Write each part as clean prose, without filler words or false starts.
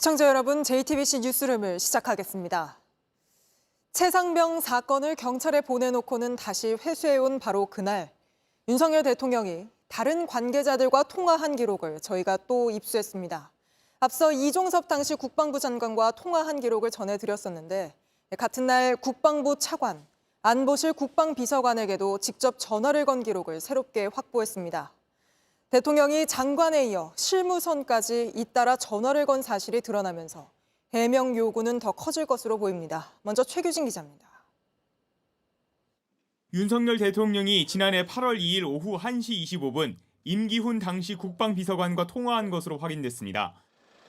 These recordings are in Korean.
시청자 여러분, JTBC 뉴스룸을 시작하겠습니다. 최상병 사건을 경찰에 보내놓고는 다시 회수해온 바로 그날, 윤석열 대통령이 다른 관계자들과 통화한 기록을 저희가 또 입수했습니다. 앞서 이종섭 당시 국방부 장관과 통화한 기록을 전해드렸었는데, 같은 날 국방부 차관, 안보실 국방비서관에게도 직접 전화를 건 기록을 새롭게 확보했습니다. 대통령이 장관에 이어 실무선까지 잇따라 전화를 건 사실이 드러나면서 해명 요구는 더 커질 것으로 보입니다. 먼저 최규진 기자입니다. 윤석열 대통령이 지난해 8월 2일 오후 1시 25분 임기훈 당시 국방비서관과 통화한 것으로 확인됐습니다.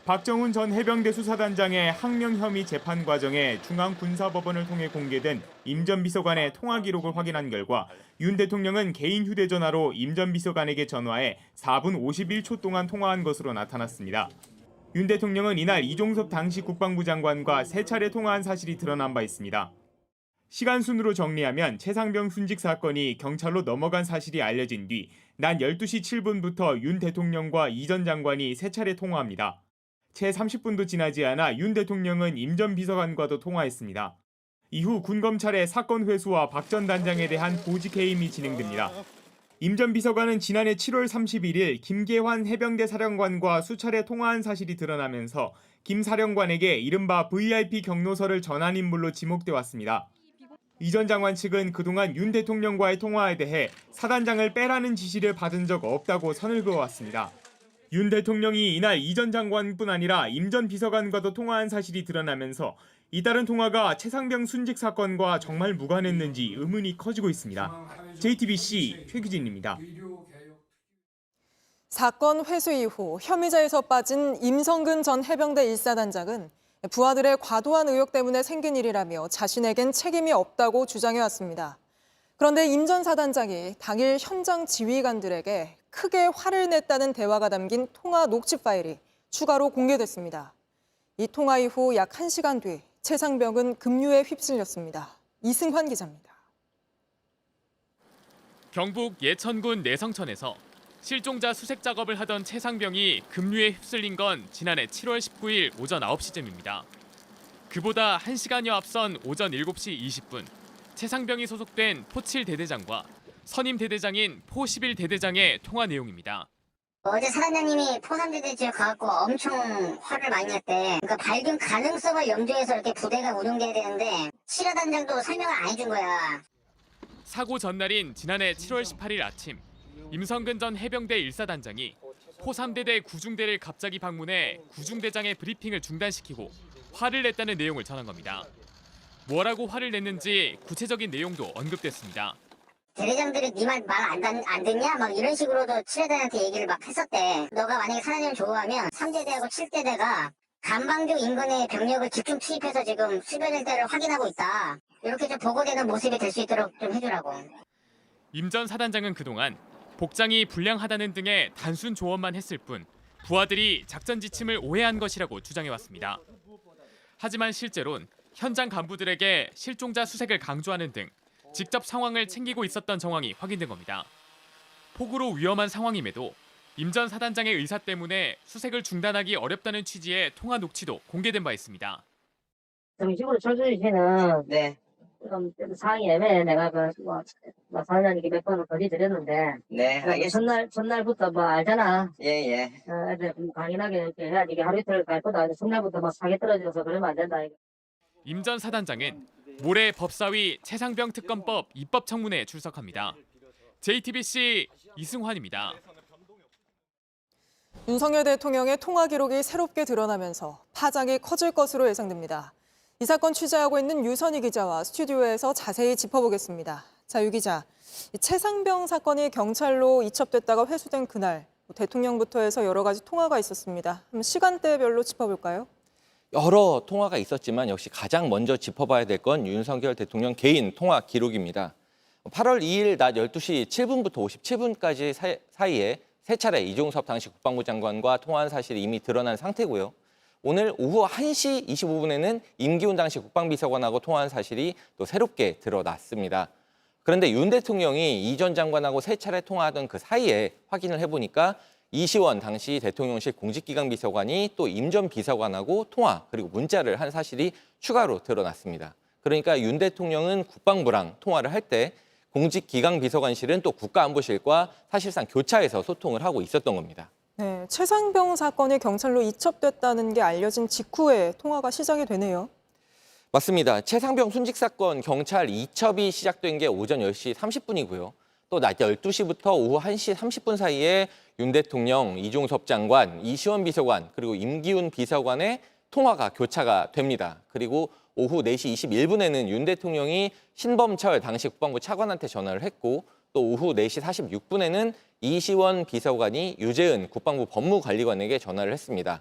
박정훈 전 해병대 수사단장의 항명 혐의 재판 과정에 중앙군사법원을 통해 공개된 임 전 비서관의 통화 기록을 확인한 결과 윤 대통령은 개인 휴대전화로 임 전 비서관에게 전화해 4분 51초 동안 통화한 것으로 나타났습니다. 윤 대통령은 이날 이종섭 당시 국방부 장관과 3차례 통화한 사실이 드러난 바 있습니다. 시간 순으로 정리하면 최상병 순직 사건이 경찰로 넘어간 사실이 알려진 뒤 낮 12시 7분부터 윤 대통령과 이 전 장관이 3차례 통화합니다. 채 30분도 지나지 않아 윤 대통령은 임 전 비서관과도 통화했습니다. 이후 군검찰의 사건 회수와 박 전 단장에 대한 보직 해임이 진행됩니다. 임 전 비서관은 지난해 7월 31일 김계환 해병대 사령관과 수차례 통화한 사실이 드러나면서 김 사령관에게 이른바 VIP 경로서를 전한 인물로 지목돼 왔습니다. 이 전 장관 측은 그동안 윤 대통령과의 통화에 대해 사단장을 빼라는 지시를 받은 적 없다고 선을 그어왔습니다. 윤 대통령이 이날 이 전 장관뿐 아니라 임 전 비서관과도 통화한 사실이 드러나면서 이따른 통화가 최상병 순직 사건과 정말 무관했는지 의문이 커지고 있습니다. JTBC 최규진입니다. 사건 회수 이후 혐의자에서 빠진 임성근 전 해병대 1사단장은 부하들의 과도한 의혹 때문에 생긴 일이라며 자신에겐 책임이 없다고 주장해왔습니다. 그런데 임 전 사단장이 당일 현장 지휘관들에게 크게 화를 냈다는 대화가 담긴 통화 녹취 파일이 추가로 공개됐습니다. 이 통화 이후 약 1시간 뒤 최상병은 급류에 휩쓸렸습니다. 이승환 기자입니다. 경북 예천군 내성천에서 실종자 수색 작업을 하던 최상병이 급류에 휩쓸린 건 지난해 7월 19일 오전 9시쯤입니다. 그보다 1시간여 앞선 오전 7시 20분, 최상병이 소속된 포7 대대장과 선임 대대장인 포11 대대장의 통화 내용입니다. 어제 사단장님이 포3대대 지역 가갖고 엄청 화를 많이 냈대. 그러니까 발견 가능성을 염두해서 이렇게 부대가 운영돼야 되는데 7화 단장도 설명을 안 해준 거야. 사고 전날인 지난해 7월 18일 아침, 임성근 전 해병대 1사단장이 포3대대 구중대를 갑자기 방문해 구중대장의 브리핑을 중단시키고 화를 냈다는 내용을 전한 겁니다. 뭐라고 화를 냈는지 구체적인 내용도 언급됐습니다. 대대장들이 네 말 안 듣냐? 막 이런 식으로도 7회대한테 얘기를 막 했었대. 너가 만약에 사단장을 좋아하면 3대대하고 7대대가 간방주 인근의 병력을 집중 투입해서 지금 수변 일대를 확인하고 있다. 이렇게 좀 보고되는 모습이 될 수 있도록 좀 해주라고. 임 전 사단장은 그동안 복장이 불량하다는 등의 단순 조언만 했을 뿐 부하들이 작전 지침을 오해한 것이라고 주장해왔습니다. 하지만 실제론 현장 간부들에게 실종자 수색을 강조하는 등 직접 상황을 챙기고 있었던 정황이 확인된 겁니다. 폭우로 위험한 상황임에도 임 전 사단장의 의사 때문에 수색을 중단하기 어렵다는 취지의 통화 녹취도 공개된 바 있습니다. 정식으로 조준희 씨는 네, 좀 상황이 애매해. 내가 사장님께 몇 번을 거리드렸는데 네, 알겠습니다. 전날부터 알잖아. 예. 애들 강인하게 이렇게 해야지. 이게 하루 이틀 갈 거다. 전날부터 사기 떨어져서 그러면 안 된다. 임 전 사단장은 모레 법사위 최상병 특검법 입법 청문회에 출석합니다. JTBC 이승환입니다. 윤석열 대통령의 통화 기록이 새롭게 드러나면서 파장이 커질 것으로 예상됩니다. 이 사건 취재하고 있는 유선희 기자와 스튜디오에서 자세히 짚어보겠습니다. 자, 유 기자, 최상병 사건이 경찰로 이첩됐다가 회수된 그날 대통령부터 해서 여러 가지 통화가 있었습니다. 시간대별로 짚어볼까요? 여러 통화가 있었지만 역시 가장 먼저 짚어봐야 될 건 윤석열 대통령 개인 통화 기록입니다. 8월 2일 낮 12시 7분부터 57분까지 사이에 3차례 이종섭 당시 국방부 장관과 통화한 사실이 이미 드러난 상태고요. 오늘 오후 1시 25분에는 임기훈 당시 국방비서관하고 통화한 사실이 또 새롭게 드러났습니다. 그런데 윤 대통령이 이 전 장관하고 3차례 통화하던 그 사이에 확인을 해보니까 이시원 당시 대통령실 공직기강 비서관이 또 임 전 비서관하고 통화 그리고 문자를 한 사실이 추가로 드러났습니다. 그러니까 윤 대통령은 국방부랑 통화를 할 때 공직기강 비서관실은 또 국가안보실과 사실상 교차해서 소통을 하고 있었던 겁니다. 네, 최상병 사건이 경찰로 이첩됐다는 게 알려진 직후에 통화가 시작이 되네요. 맞습니다. 최상병 순직 사건 경찰 이첩이 시작된 게 오전 10시 30분이고요. 또 낮 12시부터 오후 1시 30분 사이에 윤 대통령, 이종섭 장관, 이시원 비서관, 그리고 임기훈 비서관의 통화가 교차가 됩니다. 그리고 오후 4시 21분에는 윤 대통령이 신범철 당시 국방부 차관한테 전화를 했고 또 오후 4시 46분에는 이시원 비서관이 유재은 국방부 법무관리관에게 전화를 했습니다.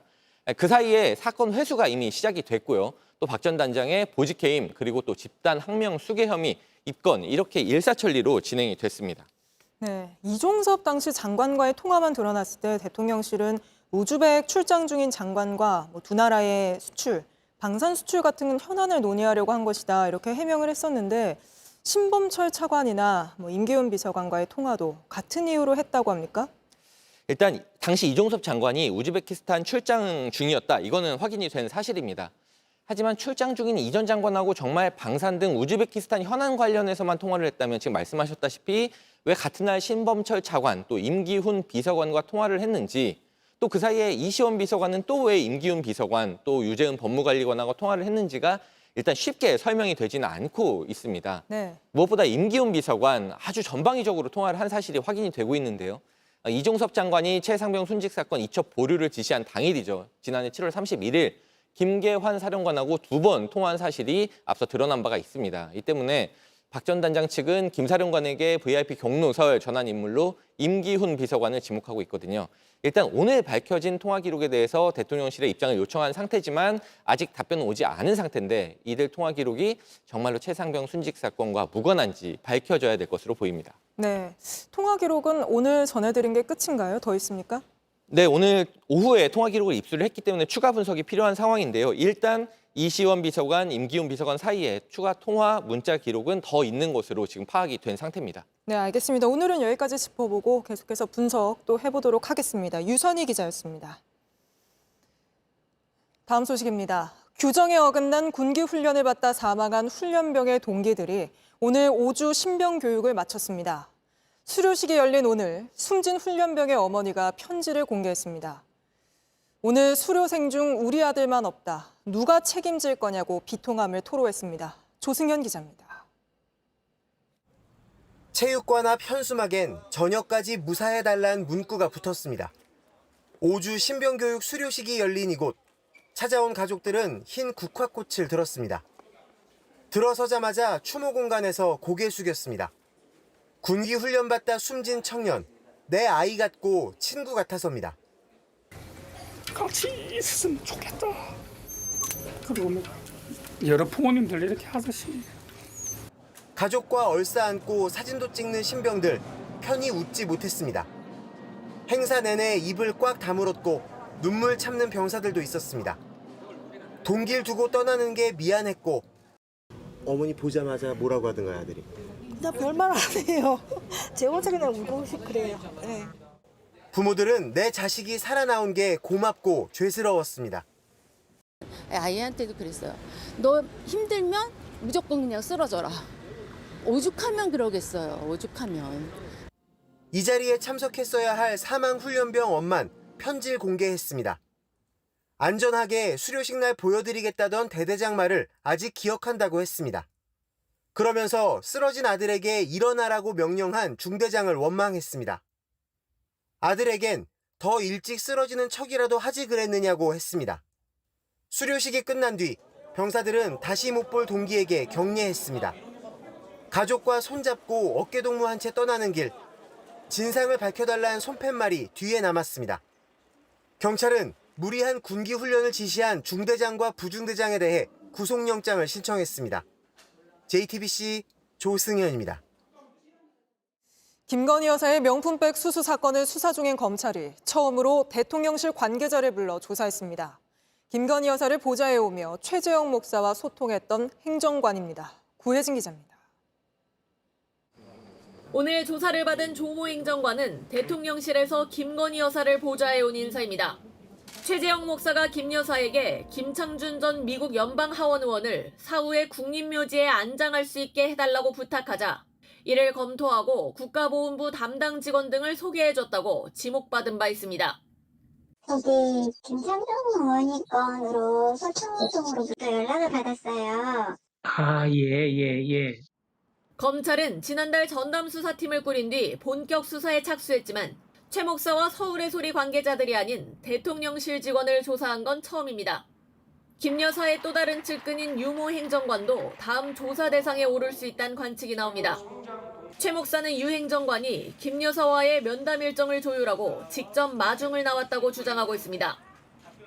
그 사이에 사건 회수가 이미 시작이 됐고요. 또 박 전 단장의 보직해임 그리고 또 집단 항명 수괴 혐의 입건 이렇게 일사천리로 진행이 됐습니다. 네, 이종섭 당시 장관과의 통화만 드러났을 때 대통령실은 우즈벡 출장 중인 장관과 두 나라의 수출, 방산 수출 같은 현안을 논의하려고 한 것이다 이렇게 해명을 했었는데 신범철 차관이나 임기훈 비서관과의 통화도 같은 이유로 했다고 합니까? 일단 당시 이종섭 장관이 우즈베키스탄 출장 중이었다. 이거는 확인이 된 사실입니다. 하지만 출장 중인 이 전 장관하고 정말 방산 등 우즈베키스탄 현안 관련해서만 통화를 했다면 지금 말씀하셨다시피 왜 같은 날 신범철 차관 또 임기훈 비서관과 통화를 했는지 또 그 사이에 이시원 비서관은 또 왜 임기훈 비서관 또 유재은 법무관리관하고 통화를 했는지가 일단 쉽게 설명이 되지는 않고 있습니다. 네. 무엇보다 임기훈 비서관 아주 전방위적으로 통화를 한 사실이 확인이 되고 있는데요. 이종섭 장관이 최상병 순직 사건 이첩 보류를 지시한 당일이죠. 지난해 7월 31일 김계환 사령관하고 2번 통화한 사실이 앞서 드러난 바가 있습니다. 이 때문에 박 전 단장 측은 김 사령관에게 VIP 경로설 전환 인물로 임기훈 비서관을 지목하고 있거든요. 일단 오늘 밝혀진 통화 기록에 대해서 대통령실에 입장을 요청한 상태지만 아직 답변은 오지 않은 상태인데 이들 통화 기록이 정말로 최상병 순직 사건과 무관한지 밝혀져야 될 것으로 보입니다. 네, 통화 기록은 오늘 전해드린 게 끝인가요? 더 있습니까? 네, 오늘 오후에 통화 기록을 입수를 했기 때문에 추가 분석이 필요한 상황인데요. 일단 이시원 비서관, 임기훈 비서관 사이에 추가 통화 문자 기록은 더 있는 것으로 지금 파악이 된 상태입니다. 네, 알겠습니다. 오늘은 여기까지 짚어보고 계속해서 분석 또 해보도록 하겠습니다. 유선희 기자였습니다. 다음 소식입니다. 규정에 어긋난 군기 훈련을 받다 사망한 훈련병의 동기들이 오늘 5주 신병 교육을 마쳤습니다. 수료식이 열린 오늘 숨진 훈련병의 어머니가 편지를 공개했습니다. 오늘 수료생 중 우리 아들만 없다. 누가 책임질 거냐고 비통함을 토로했습니다. 조승현 기자입니다. 체육관 앞 현수막엔 저녁까지 무사해달란 문구가 붙었습니다. 5주 신병교육 수료식이 열린 이곳. 찾아온 가족들은 흰 국화꽃을 들었습니다. 들어서자마자 추모 공간에서 고개 숙였습니다. 군기 훈련받다 숨진 청년, 내 아이 같고 친구 같아서입니다. 같이 있었으면 좋겠다. 그리고 여러 부모님들 이렇게 하듯이 가족과 얼싸안고 사진도 찍는 신병들, 편히 웃지 못했습니다. 행사 내내 입을 꽉 다물었고 눈물 참는 병사들도 있었습니다. 동기를 두고 떠나는 게 미안했고 어머니 보자마자 뭐라고 하던가요, 아들이? 나 별말 안 해요. 제 혼자 그냥 울고 싶 그래요. 네. 부모들은 내 자식이 살아나온 게 고맙고 죄스러웠습니다. 아이한테도 그랬어요. 너 힘들면 무조건 그냥 쓰러져라. 오죽하면 그러겠어요. 오죽하면. 이 자리에 참석했어야 할 사망 훈련병 엄만 편지를 공개했습니다. 안전하게 수료식 날 보여드리겠다던 대대장 말을 아직 기억한다고 했습니다. 그러면서 쓰러진 아들에게 일어나라고 명령한 중대장을 원망했습니다. 아들에겐 더 일찍 쓰러지는 척이라도 하지 그랬느냐고 했습니다. 수료식이 끝난 뒤 병사들은 다시 못 볼 동기에게 격려했습니다. 가족과 손잡고 어깨동무한 채 떠나는 길, 진상을 밝혀달라는 손팻말이 뒤에 남았습니다. 경찰은 무리한 군기 훈련을 지시한 중대장과 부중대장에 대해 구속영장을 신청했습니다. JTBC 조승현입니다. 김건희 여사의 명품백 수수 사건을 수사 중인 검찰이 처음으로 대통령실 관계자를 불러 조사했습니다. 김건희 여사를 보좌해오며 최재형 목사와 소통했던 행정관입니다. 구혜진 기자입니다. 오늘 조사를 받은 조모 행정관은 대통령실에서 김건희 여사를 보좌해온 인사입니다. 최재형 목사가 김 여사에게 김창준 전 미국 연방하원 의원을 사후에 국립묘지에 안장할 수 있게 해달라고 부탁하자 이를 검토하고 국가보훈부 담당 직원 등을 소개해줬다고 지목받은 바 있습니다. 저기 김창정 의원이 건으로 서초동으로부터 연락을 받았어요. 예. 검찰은 지난달 전담수사팀을 꾸린 뒤 본격 수사에 착수했지만 최 목사와 서울의 소리 관계자들이 아닌 대통령실 직원을 조사한 건 처음입니다. 김 여사의 또 다른 측근인 유모 행정관도 다음 조사 대상에 오를 수 있다는 관측이 나옵니다. 최 목사는 유 행정관이 김 여사와의 면담 일정을 조율하고 직접 마중을 나왔다고 주장하고 있습니다.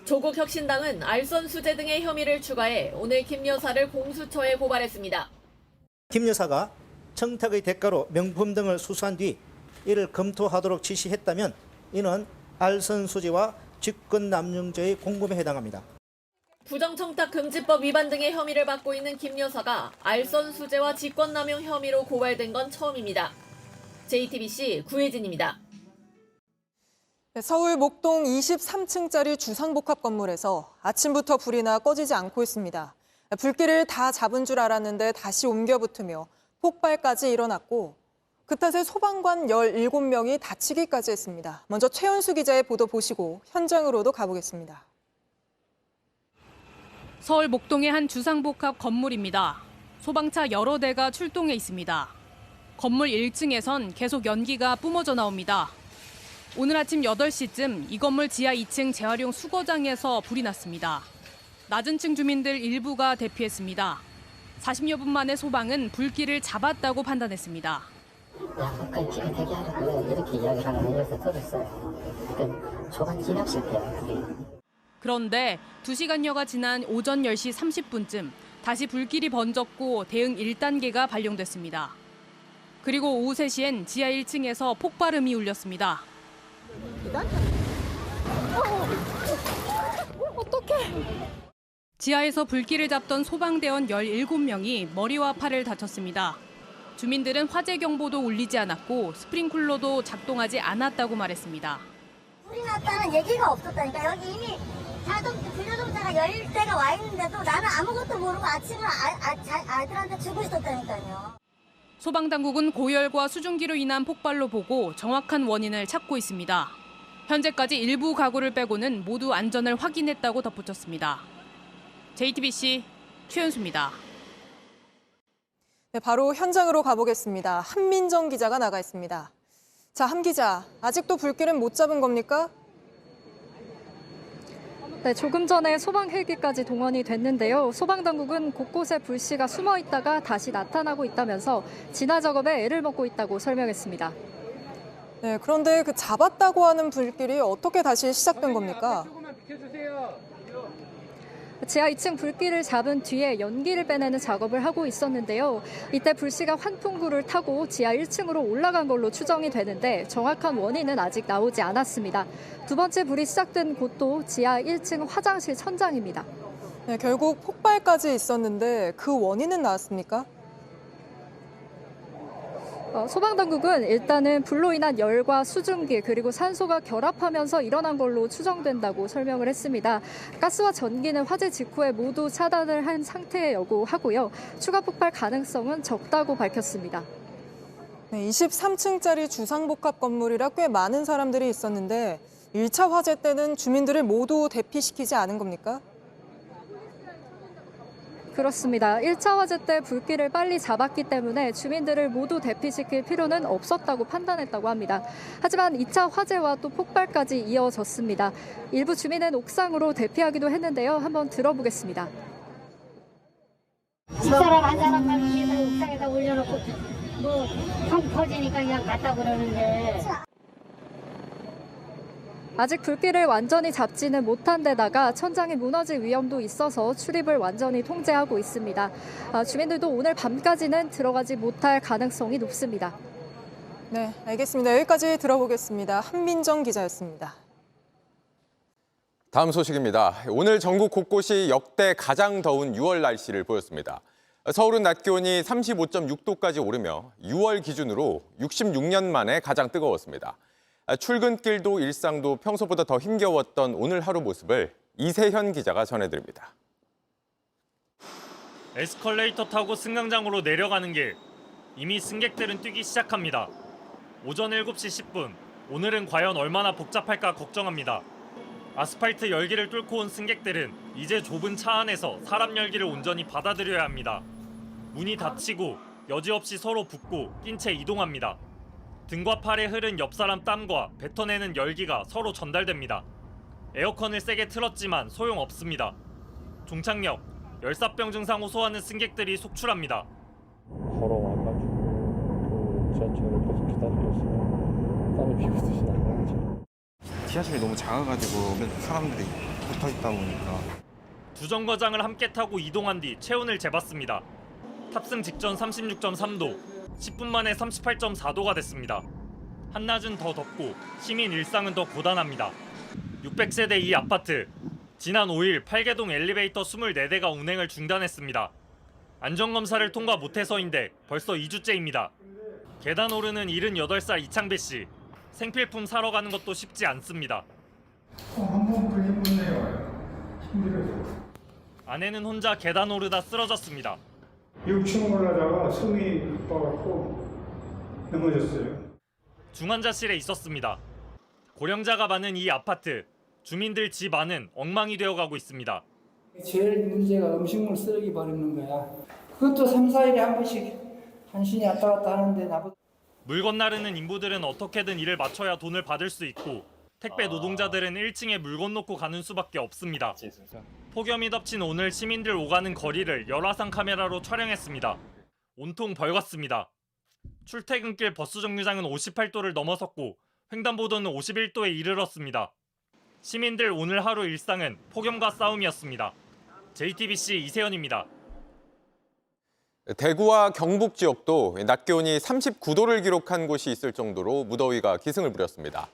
조국 혁신당은 알선 수재 등의 혐의를 추가해 오늘 김 여사를 공수처에 고발했습니다. 김 여사가 청탁의 대가로 명품 등을 수수한 뒤 이를 검토하도록 지시했다면 이는 알선 수재와 직권남용죄의 공범에 해당합니다. 부정청탁금지법 위반 등의 혐의를 받고 있는 김 여사가 알선 수재와 직권남용 혐의로 고발된 건 처음입니다. JTBC 구혜진입니다. 서울 목동 23층짜리 주상복합 건물에서 아침부터 불이 나 꺼지지 않고 있습니다. 불길을 다 잡은 줄 알았는데 다시 옮겨 붙으며 폭발까지 일어났고 그 탓에 소방관 17명이 다치기까지 했습니다. 먼저 최연수 기자의 보도 보시고 현장으로도 가보겠습니다. 서울 목동의 한 주상복합 건물입니다. 소방차 여러 대가 출동해 있습니다. 건물 1층에선 계속 연기가 뿜어져 나옵니다. 오늘 아침 8시쯤 이 건물 지하 2층 재활용 수거장에서 불이 났습니다. 낮은 층 주민들 일부가 대피했습니다. 40여 분 만에 소방은 불길을 잡았다고 판단했습니다. 가까이 피가 되게 하라고 이렇게 이야기를 하는 거에서 들었어요. 초반 진압 실패예요. 그런데 2시간여가 지난 오전 10시 30분쯤 다시 불길이 번졌고 대응 1단계가 발령됐습니다. 그리고 오후 3시엔 지하 1층에서 폭발음이 울렸습니다. 어떡해! 지하에서 불길을 잡던 소방대원 17명이 머리와 팔을 다쳤습니다. 주민들은 화재 경보도 울리지 않았고 스프링클러도 작동하지 않았다고 말했습니다. 불이 났다는 얘기가 없었다니까. 여기 이미 분류동자가 10대가 와 있는데도 나는 아무것도 모르고 아침을 아들한테 주고 있었다니까요. 소방당국은 고열과 수증기로 인한 폭발로 보고 정확한 원인을 찾고 있습니다. 현재까지 일부 가구를 빼고는 모두 안전을 확인했다고 덧붙였습니다. JTBC 최연수입니다. 네, 바로 현장으로 가보겠습니다. 한민정 기자가 나가 있습니다. 자, 함 기자, 아직도 불길은 못 잡은 겁니까? 네, 조금 전에 소방 헬기까지 동원이 됐는데요. 소방당국은 곳곳에 불씨가 숨어 있다가 다시 나타나고 있다면서 진화 작업에 애를 먹고 있다고 설명했습니다. 네, 그런데 그 잡았다고 하는 불길이 어떻게 다시 시작된 겁니까? 지하 2층 불길을 잡은 뒤에 연기를 빼내는 작업을 하고 있었는데요. 이때 불씨가 환풍구를 타고 지하 1층으로 올라간 걸로 추정이 되는데 정확한 원인은 아직 나오지 않았습니다. 두 번째 불이 시작된 곳도 지하 1층 화장실 천장입니다. 네, 결국 폭발까지 있었는데 그 원인은 나왔습니까? 소방당국은 일단은 불로 인한 열과 수증기 그리고 산소가 결합하면서 일어난 걸로 추정된다고 설명을 했습니다. 가스와 전기는 화재 직후에 모두 차단을 한 상태에 여부하고요. 추가 폭발 가능성은 적다고 밝혔습니다. 네, 23층짜리 주상복합 건물이라 꽤 많은 사람들이 있었는데 1차 화재 때는 주민들을 모두 대피시키지 않은 겁니까? 그렇습니다. 1차 화재 때 불길을 빨리 잡았기 때문에 주민들을 모두 대피시킬 필요는 없었다고 판단했다고 합니다. 하지만 2차 화재와 또 폭발까지 이어졌습니다. 일부 주민은 옥상으로 대피하기도 했는데요. 한번 들어보겠습니다. 집사람 한 사람만 위에다 옥상에다 올려놓고 통 터지니까 그냥 갔다 그러는데. 아직 불길을 완전히 잡지는 못한 데다가 천장이 무너질 위험도 있어서 출입을 완전히 통제하고 있습니다. 주민들도 오늘 밤까지는 들어가지 못할 가능성이 높습니다. 네, 알겠습니다. 여기까지 들어보겠습니다. 한민정 기자였습니다. 다음 소식입니다. 오늘 전국 곳곳이 역대 가장 더운 6월 날씨를 보였습니다. 서울은 낮 기온이 35.6도까지 오르며 6월 기준으로 66년 만에 가장 뜨거웠습니다. 출근길도 일상도 평소보다 더 힘겨웠던 오늘 하루 모습을 이세현 기자가 전해드립니다. 에스컬레이터 타고 승강장으로 내려가는 길. 이미 승객들은 뛰기 시작합니다. 오전 7시 10분. 오늘은 과연 얼마나 복잡할까 걱정합니다. 아스팔트 열기를 뚫고 온 승객들은 이제 좁은 차 안에서 사람 열기를 온전히 받아들여야 합니다. 문이 닫히고 여지없이 서로 붙고 낀 채 이동합니다. 등과 팔에 흐른 옆 사람 땀과 뱉어내는 열기가 서로 전달됩니다. 에어컨을 세게 틀었지만 소용없습니다. 종착역, 열사병 증상 호소하는 승객들이 속출합니다. 걸어와가지고 지하철을 계속 기다리고 있으면 땀이 비비듯이 나는 거지. 지하철이 너무 작아가지고 사람들이 붙어있다 보니까. 두 정거장을 함께 타고 이동한 뒤 체온을 재봤습니다. 탑승 직전 36.3도, 10분 만에 38.4도가 됐습니다. 한낮은 더 덥고 시민 일상은 더 고단합니다. 600세대 이 아파트, 지난 5일 8개동 엘리베이터 24대가 운행을 중단했습니다. 안전검사를 통과 못해서인데 벌써 2주째입니다. 계단 오르는 78살 이창배 씨, 생필품 사러 가는 것도 쉽지 않습니다. 한번 걸리면 힘들어요. 아내는 혼자 계단 오르다 쓰러졌습니다. 6층 올라다가 숨이 가빠갖고 넘어졌어요. 중환자실에 있었습니다. 고령자가 많은 이 아파트, 주민들 집 안은 엉망이 되어가고 있습니다. 제일 문제가 음식물 쓰레기 버리는 거야. 그것도 3, 4일에 한 번씩 한신이 왔다 갔다 하는데 나보다. 물건 나르는 인부들은 어떻게든 일을 맞춰야 돈을 받을 수 있고 택배 노동자들은 1층에 물건 놓고 가는 수밖에 없습니다. 폭염이 덮친 오늘 시민들 오가는 거리를 열화상 카메라로 촬영했습니다. 온통 벌겋습니다. 출퇴근길 버스 정류장은 58도를 넘어섰고 횡단보도는 51도에 이르렀습니다. 시민들 오늘 하루 일상은 폭염과 싸움이었습니다. JTBC 이세현입니다. 대구와 경북 지역도 낮 기온이 39도를 기록한 곳이 있을 정도로 무더위가 기승을 부렸습니다.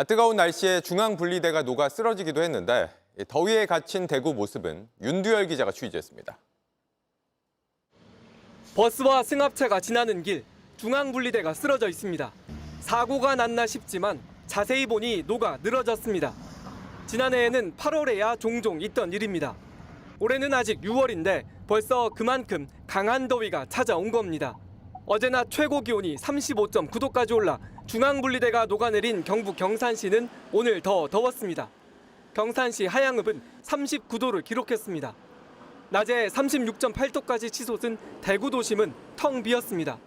뜨거운 날씨에 중앙분리대가 녹아 쓰러지기도 했는데 더위에 갇힌 대구 모습은 윤두열 기자가 취재했습니다. 버스와 승합차가 지나는 길, 중앙분리대가 쓰러져 있습니다. 사고가 났나 싶지만 자세히 보니 녹아 늘어졌습니다. 지난해에는 8월에야 종종 있던 일입니다. 올해는 아직 6월인데 벌써 그만큼 강한 더위가 찾아온 겁니다. 어제 낮 최고 기온이 35.9도까지 올라 중앙분리대가 녹아내린 경북 경산시는 오늘 더 더웠습니다. 경산시 하양읍은 39도를 기록했습니다. 낮에 36.8도까지 치솟은 대구 도심은 텅 비었습니다.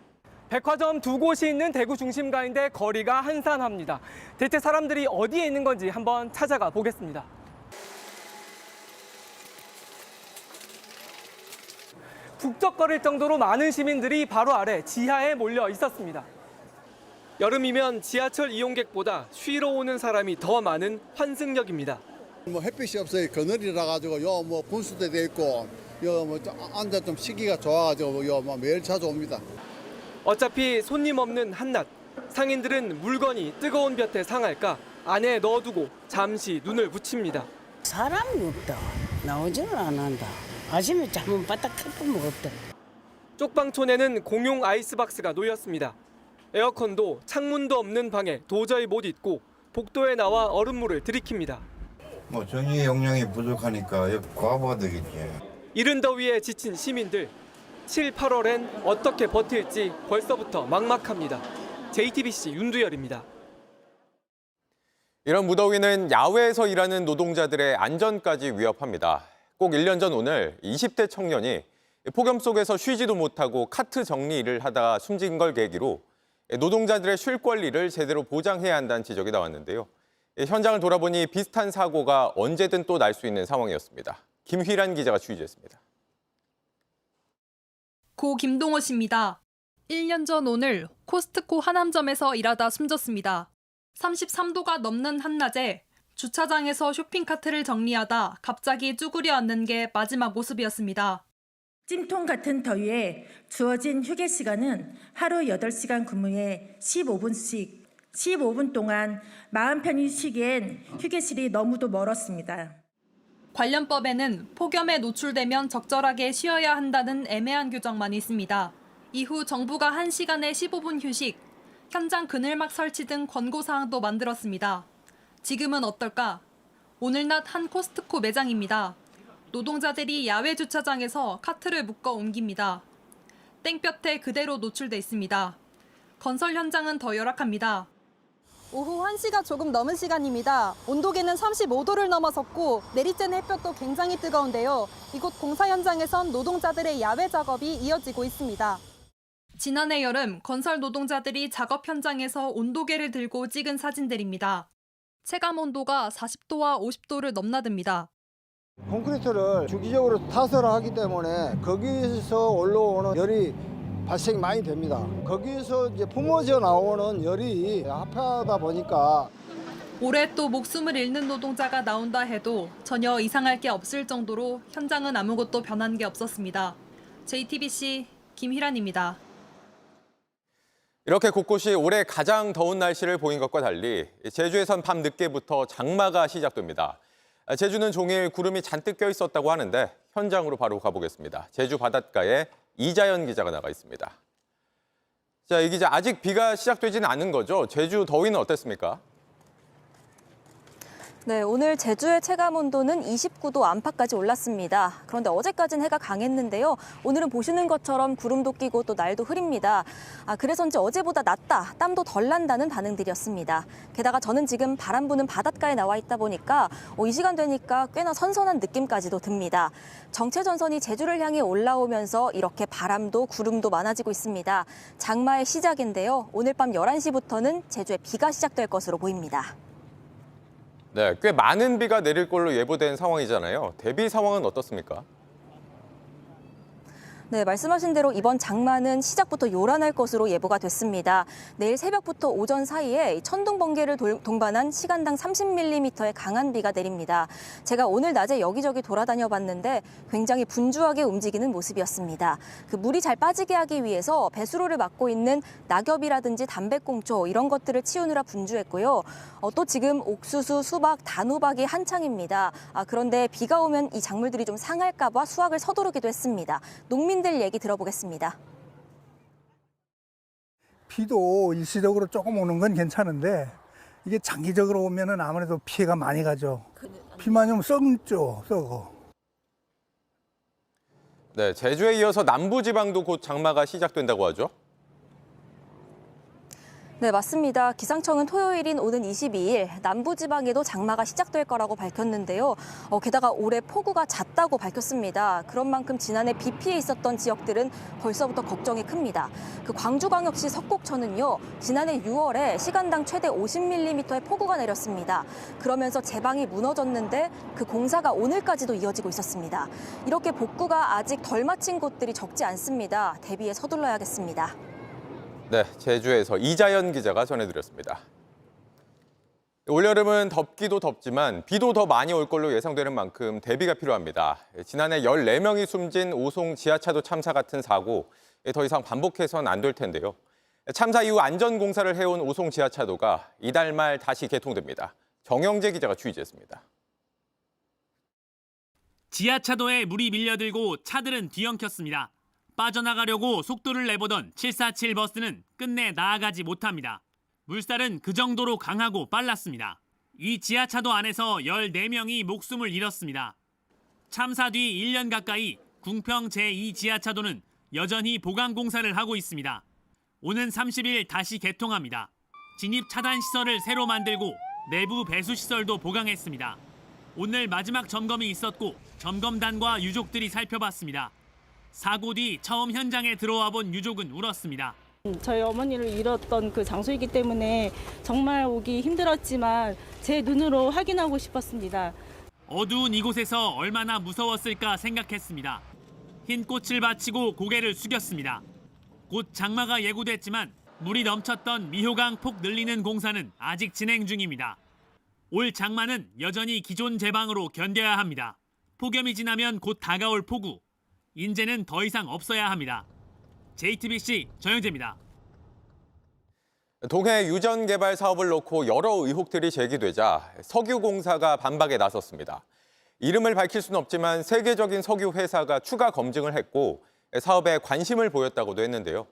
백화점 두 곳이 있는 대구 중심가인데 거리가 한산합니다. 대체 사람들이 어디에 있는 건지 한번 찾아가 보겠습니다. 북적거릴 정도로 많은 시민들이 바로 아래 지하에 몰려 있었습니다. 여름이면 지하철 이용객보다 쉬러 오는 사람이 더 많은 환승역입니다. 햇빛이 없어요. 그늘이라 가지고 요 뭐 분수대 돼 있고 요 뭐 앉아 좀 쉬기가 좋아가지고 요 뭐 매일 자주 옵니다. 어차피 손님 없는 한낮, 상인들은 물건이 뜨거운 볕에 상할까 안에 넣어두고 잠시 눈을 붙입니다. 사람이 없다. 나오지는 않는다. 아침에 잠은 바닥 켜보면 없다. 쪽방촌에는 공용 아이스박스가 놓였습니다. 에어컨도 창문도 없는 방에 도저히 못 있고 복도에 나와 얼음물을 들이킵니다. 전기 용량이 부족하니까 과부하 되겠지. 이른 더위에 지친 시민들. 7, 8월엔 어떻게 버틸지 벌써부터 막막합니다. JTBC 윤두열입니다. 이런 무더위는 야외에서 일하는 노동자들의 안전까지 위협합니다. 꼭 1년 전 오늘 20대 청년이 폭염 속에서 쉬지도 못하고 카트 정리 일을 하다가 숨진 걸 계기로 노동자들의 쉴 권리를 제대로 보장해야 한다는 지적이 나왔는데요. 현장을 돌아보니 비슷한 사고가 언제든 또 날 수 있는 상황이었습니다. 김휘란 기자가 취재했습니다. 고 김동호 씨입니다. 1년 전 오늘 코스트코 하남점에서 일하다 숨졌습니다. 33도가 넘는 한낮에 주차장에서 쇼핑카트를 정리하다 갑자기 쭈그려 앉는 게 마지막 모습이었습니다. 찜통 같은 더위에 주어진 휴게 시간은 하루 8시간 근무에 15분씩 15분 동안 마음 편히 쉬기엔 휴게실이 너무도 멀었습니다. 관련법에는 폭염에 노출되면 적절하게 쉬어야 한다는 애매한 규정만 있습니다. 이후 정부가 1시간에 15분 휴식, 현장 그늘막 설치 등 권고사항도 만들었습니다. 지금은 어떨까? 오늘 낮 한 코스트코 매장입니다. 노동자들이 야외 주차장에서 카트를 묶어 옮깁니다. 땡볕에 그대로 노출돼 있습니다. 건설 현장은 더 열악합니다. 오후 1시가 조금 넘은 시간입니다. 온도계는 35도를 넘어섰고 내리쬐는 햇볕도 굉장히 뜨거운데요. 이곳 공사 현장에선 노동자들의 야외 작업이 이어지고 있습니다. 지난해 여름 건설 노동자들이 작업 현장에서 온도계를 들고 찍은 사진들입니다. 체감 온도가 40도와 50도를 넘나듭니다. 콘크리트를 주기적으로 타설을 하기 때문에 거기서 올라오는 열이 발생이 많이 됩니다. 거기서 이제 뿜어져 나오는 열이 합하다 보니까 올해 또 목숨을 잃는 노동자가 나온다 해도 전혀 이상할 게 없을 정도로 현장은 아무것도 변한 게 없었습니다. JTBC 김희란입니다. 이렇게 곳곳이 올해 가장 더운 날씨를 보인 것과 달리 제주에선 밤 늦게부터 장마가 시작됩니다. 제주는 종일 구름이 잔뜩 껴 있었다고 하는데 현장으로 바로 가보겠습니다. 제주 바닷가에 이자연 기자가 나가 있습니다. 자, 이 기자, 아직 비가 시작되지는 않은 거죠? 제주 더위는 어땠습니까? 네, 오늘 제주의 체감 온도는 29도 안팎까지 올랐습니다. 그런데 어제까지는 해가 강했는데요. 오늘은 보시는 것처럼 구름도 끼고 또 날도 흐립니다. 그래서인지 어제보다 낫다, 땀도 덜 난다는 반응들이었습니다. 게다가 저는 지금 바람 부는 바닷가에 나와 있다 보니까 이 시간 되니까 꽤나 선선한 느낌까지도 듭니다. 정체 전선이 제주를 향해 올라오면서 이렇게 바람도 구름도 많아지고 있습니다. 장마의 시작인데요. 오늘 밤 11시부터는 제주에 비가 시작될 것으로 보입니다. 네, 꽤 많은 비가 내릴 걸로 예보된 상황이잖아요. 대비 상황은 어떻습니까? 네, 말씀하신 대로 이번 장마는 시작부터 요란할 것으로 예보가 됐습니다. 내일 새벽부터 오전 사이에 천둥 번개를 동반한 시간당 30mm의 강한 비가 내립니다. 제가 오늘 낮에 여기저기 돌아다녀 봤는데 굉장히 분주하게 움직이는 모습이었습니다. 그 물이 잘 빠지게 하기 위해서 배수로를 막고 있는 낙엽이라든지 담배꽁초 이런 것들을 치우느라 분주했고요. 또 지금 옥수수, 수박, 단호박이 한창입니다. 그런데 비가 오면 이 작물들이 좀 상할까 봐 수확을 서두르기도 했습니다. 농민들 얘기 들어보겠습니다. 비도 일시적으로 조금 오는 건 괜찮은데 이게 장기적으로 오면은 아무래도 피해가 많이 가죠. 비만 오면 썩죠, 썩어. 네, 제주에 이어서 남부지방도 곧 장마가 시작된다고 하죠? 네, 맞습니다. 기상청은 토요일인 오는 22일 남부지방에도 장마가 시작될 거라고 밝혔는데요. 게다가 올해 폭우가 잦다고 밝혔습니다. 그런 만큼 지난해 비 피해 있었던 지역들은 벌써부터 걱정이 큽니다. 그 광주광역시 석곡천은요, 지난해 6월에 시간당 최대 50mm의 폭우가 내렸습니다. 그러면서 제방이 무너졌는데 그 공사가 오늘까지도 이어지고 있었습니다. 이렇게 복구가 아직 덜 마친 곳들이 적지 않습니다. 대비에 서둘러야겠습니다. 네, 제주에서 이자연 기자가 전해드렸습니다. 올여름은 덥기도 덥지만 비도 더 많이 올 걸로 예상되는 만큼 대비가 필요합니다. 지난해 14명이 숨진 오송 지하차도 참사 같은 사고 더 이상 반복해서는 안 될 텐데요. 참사 이후 안전공사를 해온 오송 지하차도가 이달 말 다시 개통됩니다. 정영재 기자가 취재했습니다. 지하차도에 물이 밀려들고 차들은 뒤엉켰습니다. 빠져나가려고 속도를 내보던 747 버스는 끝내 나아가지 못합니다. 물살은 그 정도로 강하고 빨랐습니다. 이 지하차도 안에서 14명이 목숨을 잃었습니다. 참사 뒤 1년 가까이 궁평 제2 지하차도는 여전히 보강 공사를 하고 있습니다. 오는 30일 다시 개통합니다. 진입 차단 시설을 새로 만들고 내부 배수 시설도 보강했습니다. 오늘 마지막 점검이 있었고 점검단과 유족들이 살펴봤습니다. 사고 뒤 처음 현장에 들어와 본 유족은 울었습니다. 저희 어머니를 잃었던 그 장소이기 때문에 정말 오기 힘들었지만 제 눈으로 확인하고 싶었습니다. 어두운 이곳에서 얼마나 무서웠을까 생각했습니다. 흰 꽃을 바치고 고개를 숙였습니다. 곧 장마가 예고됐지만 물이 넘쳤던 미호강 폭 늘리는 공사는 아직 진행 중입니다. 올 장마는 여전히 기존 제방으로 견뎌야 합니다. 폭염이 지나면 곧 다가올 폭우. 인재는 더 이상 없어야 합니다. JTBC 정영재입니다. 동해 유전 개발 사업을 놓고 여러 의혹들이 제기되자 석유공사가 반박에 나섰습니다. 이름을 밝힐 수는 없지만 세계적인 석유 회사가 추가 검증을 했고 사업에 관심을 보였다고도 했는데요.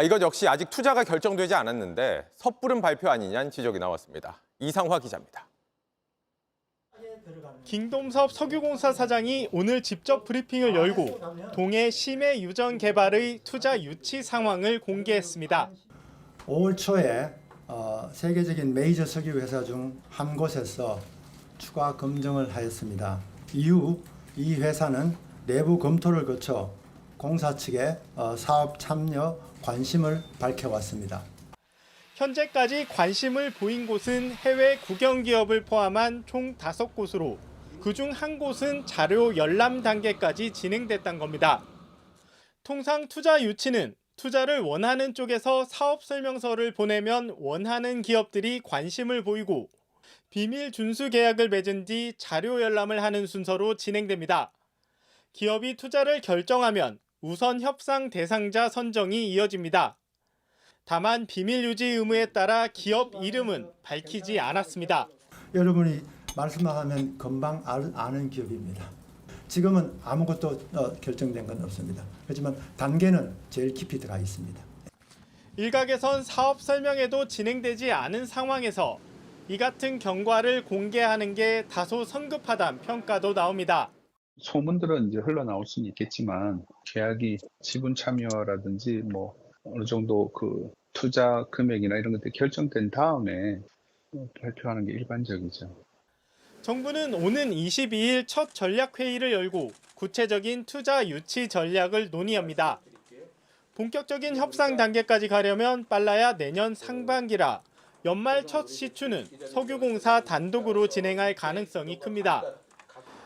이것 역시 아직 투자가 결정되지 않았는데 섣부른 발표 아니냐는 지적이 나왔습니다. 이상화 기자입니다. 김동섭 석유공사 사장이 오늘 직접 브리핑을 열고 동해 심해 유전 개발의 투자 유치 상황을 공개했습니다. 5월 초에 세계적인 메이저 석유 회사 중 한 곳에서 추가 검증을 하였습니다. 이후 이 회사는 내부 검토를 거쳐 공사 측에 사업 참여 관심을 밝혀왔습니다. 현재까지 관심을 보인 곳은 해외 국영기업을 포함한 총 5곳으로 그중 한 곳은 자료 열람 단계까지 진행됐다는 겁니다. 통상 투자 유치는 투자를 원하는 쪽에서 사업 설명서를 보내면 원하는 기업들이 관심을 보이고 비밀 준수 계약을 맺은 뒤 자료 열람을 하는 순서로 진행됩니다. 기업이 투자를 결정하면 우선 협상 대상자 선정이 이어집니다. 다만 비밀 유지 의무에 따라 기업 이름은 밝히지 않았습니다. 여러분이 말씀하면 금방 아는 기업입니다. 지금은 아무것도 결정된 건 없습니다. 하지만 단계는 제일 깊이 들어가 있습니다. 일각에선 사업 설명회도 진행되지 않은 상황에서 이 같은 경과를 공개하는 게 다소 성급하다는 평가도 나옵니다. 소문들은 이제 흘러나올 수는 있겠지만 계약이 지분 참여라든지 어느 정도 그 투자 금액이나 이런 것들이 결정된 다음에 발표하는 게 일반적이죠. 정부는 오는 22일 첫 전략회의를 열고 구체적인 투자 유치 전략을 논의합니다. 본격적인 협상 단계까지 가려면 빨라야 내년 상반기라 연말 첫 시추는 석유공사 단독으로 진행할 가능성이 큽니다.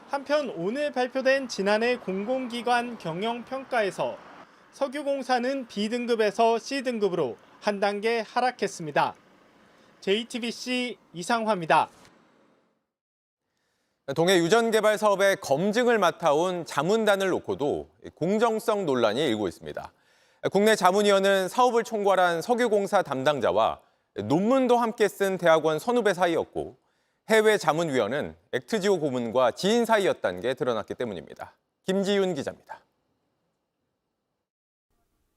한편 오늘 발표된 지난해 공공기관 경영평가에서 석유공사는 B등급에서 C등급으로 한 단계 하락했습니다. JTBC 이상화입니다. 동해 유전 개발 사업의 검증을 맡아온 자문단을 놓고도 공정성 논란이 일고 있습니다. 국내 자문위원은 사업을 총괄한 석유공사 담당자와 논문도 함께 쓴 대학원 선후배 사이였고 해외 자문위원은 액트지오 고문과 지인 사이였다는 게 드러났기 때문입니다. 김지윤 기자입니다.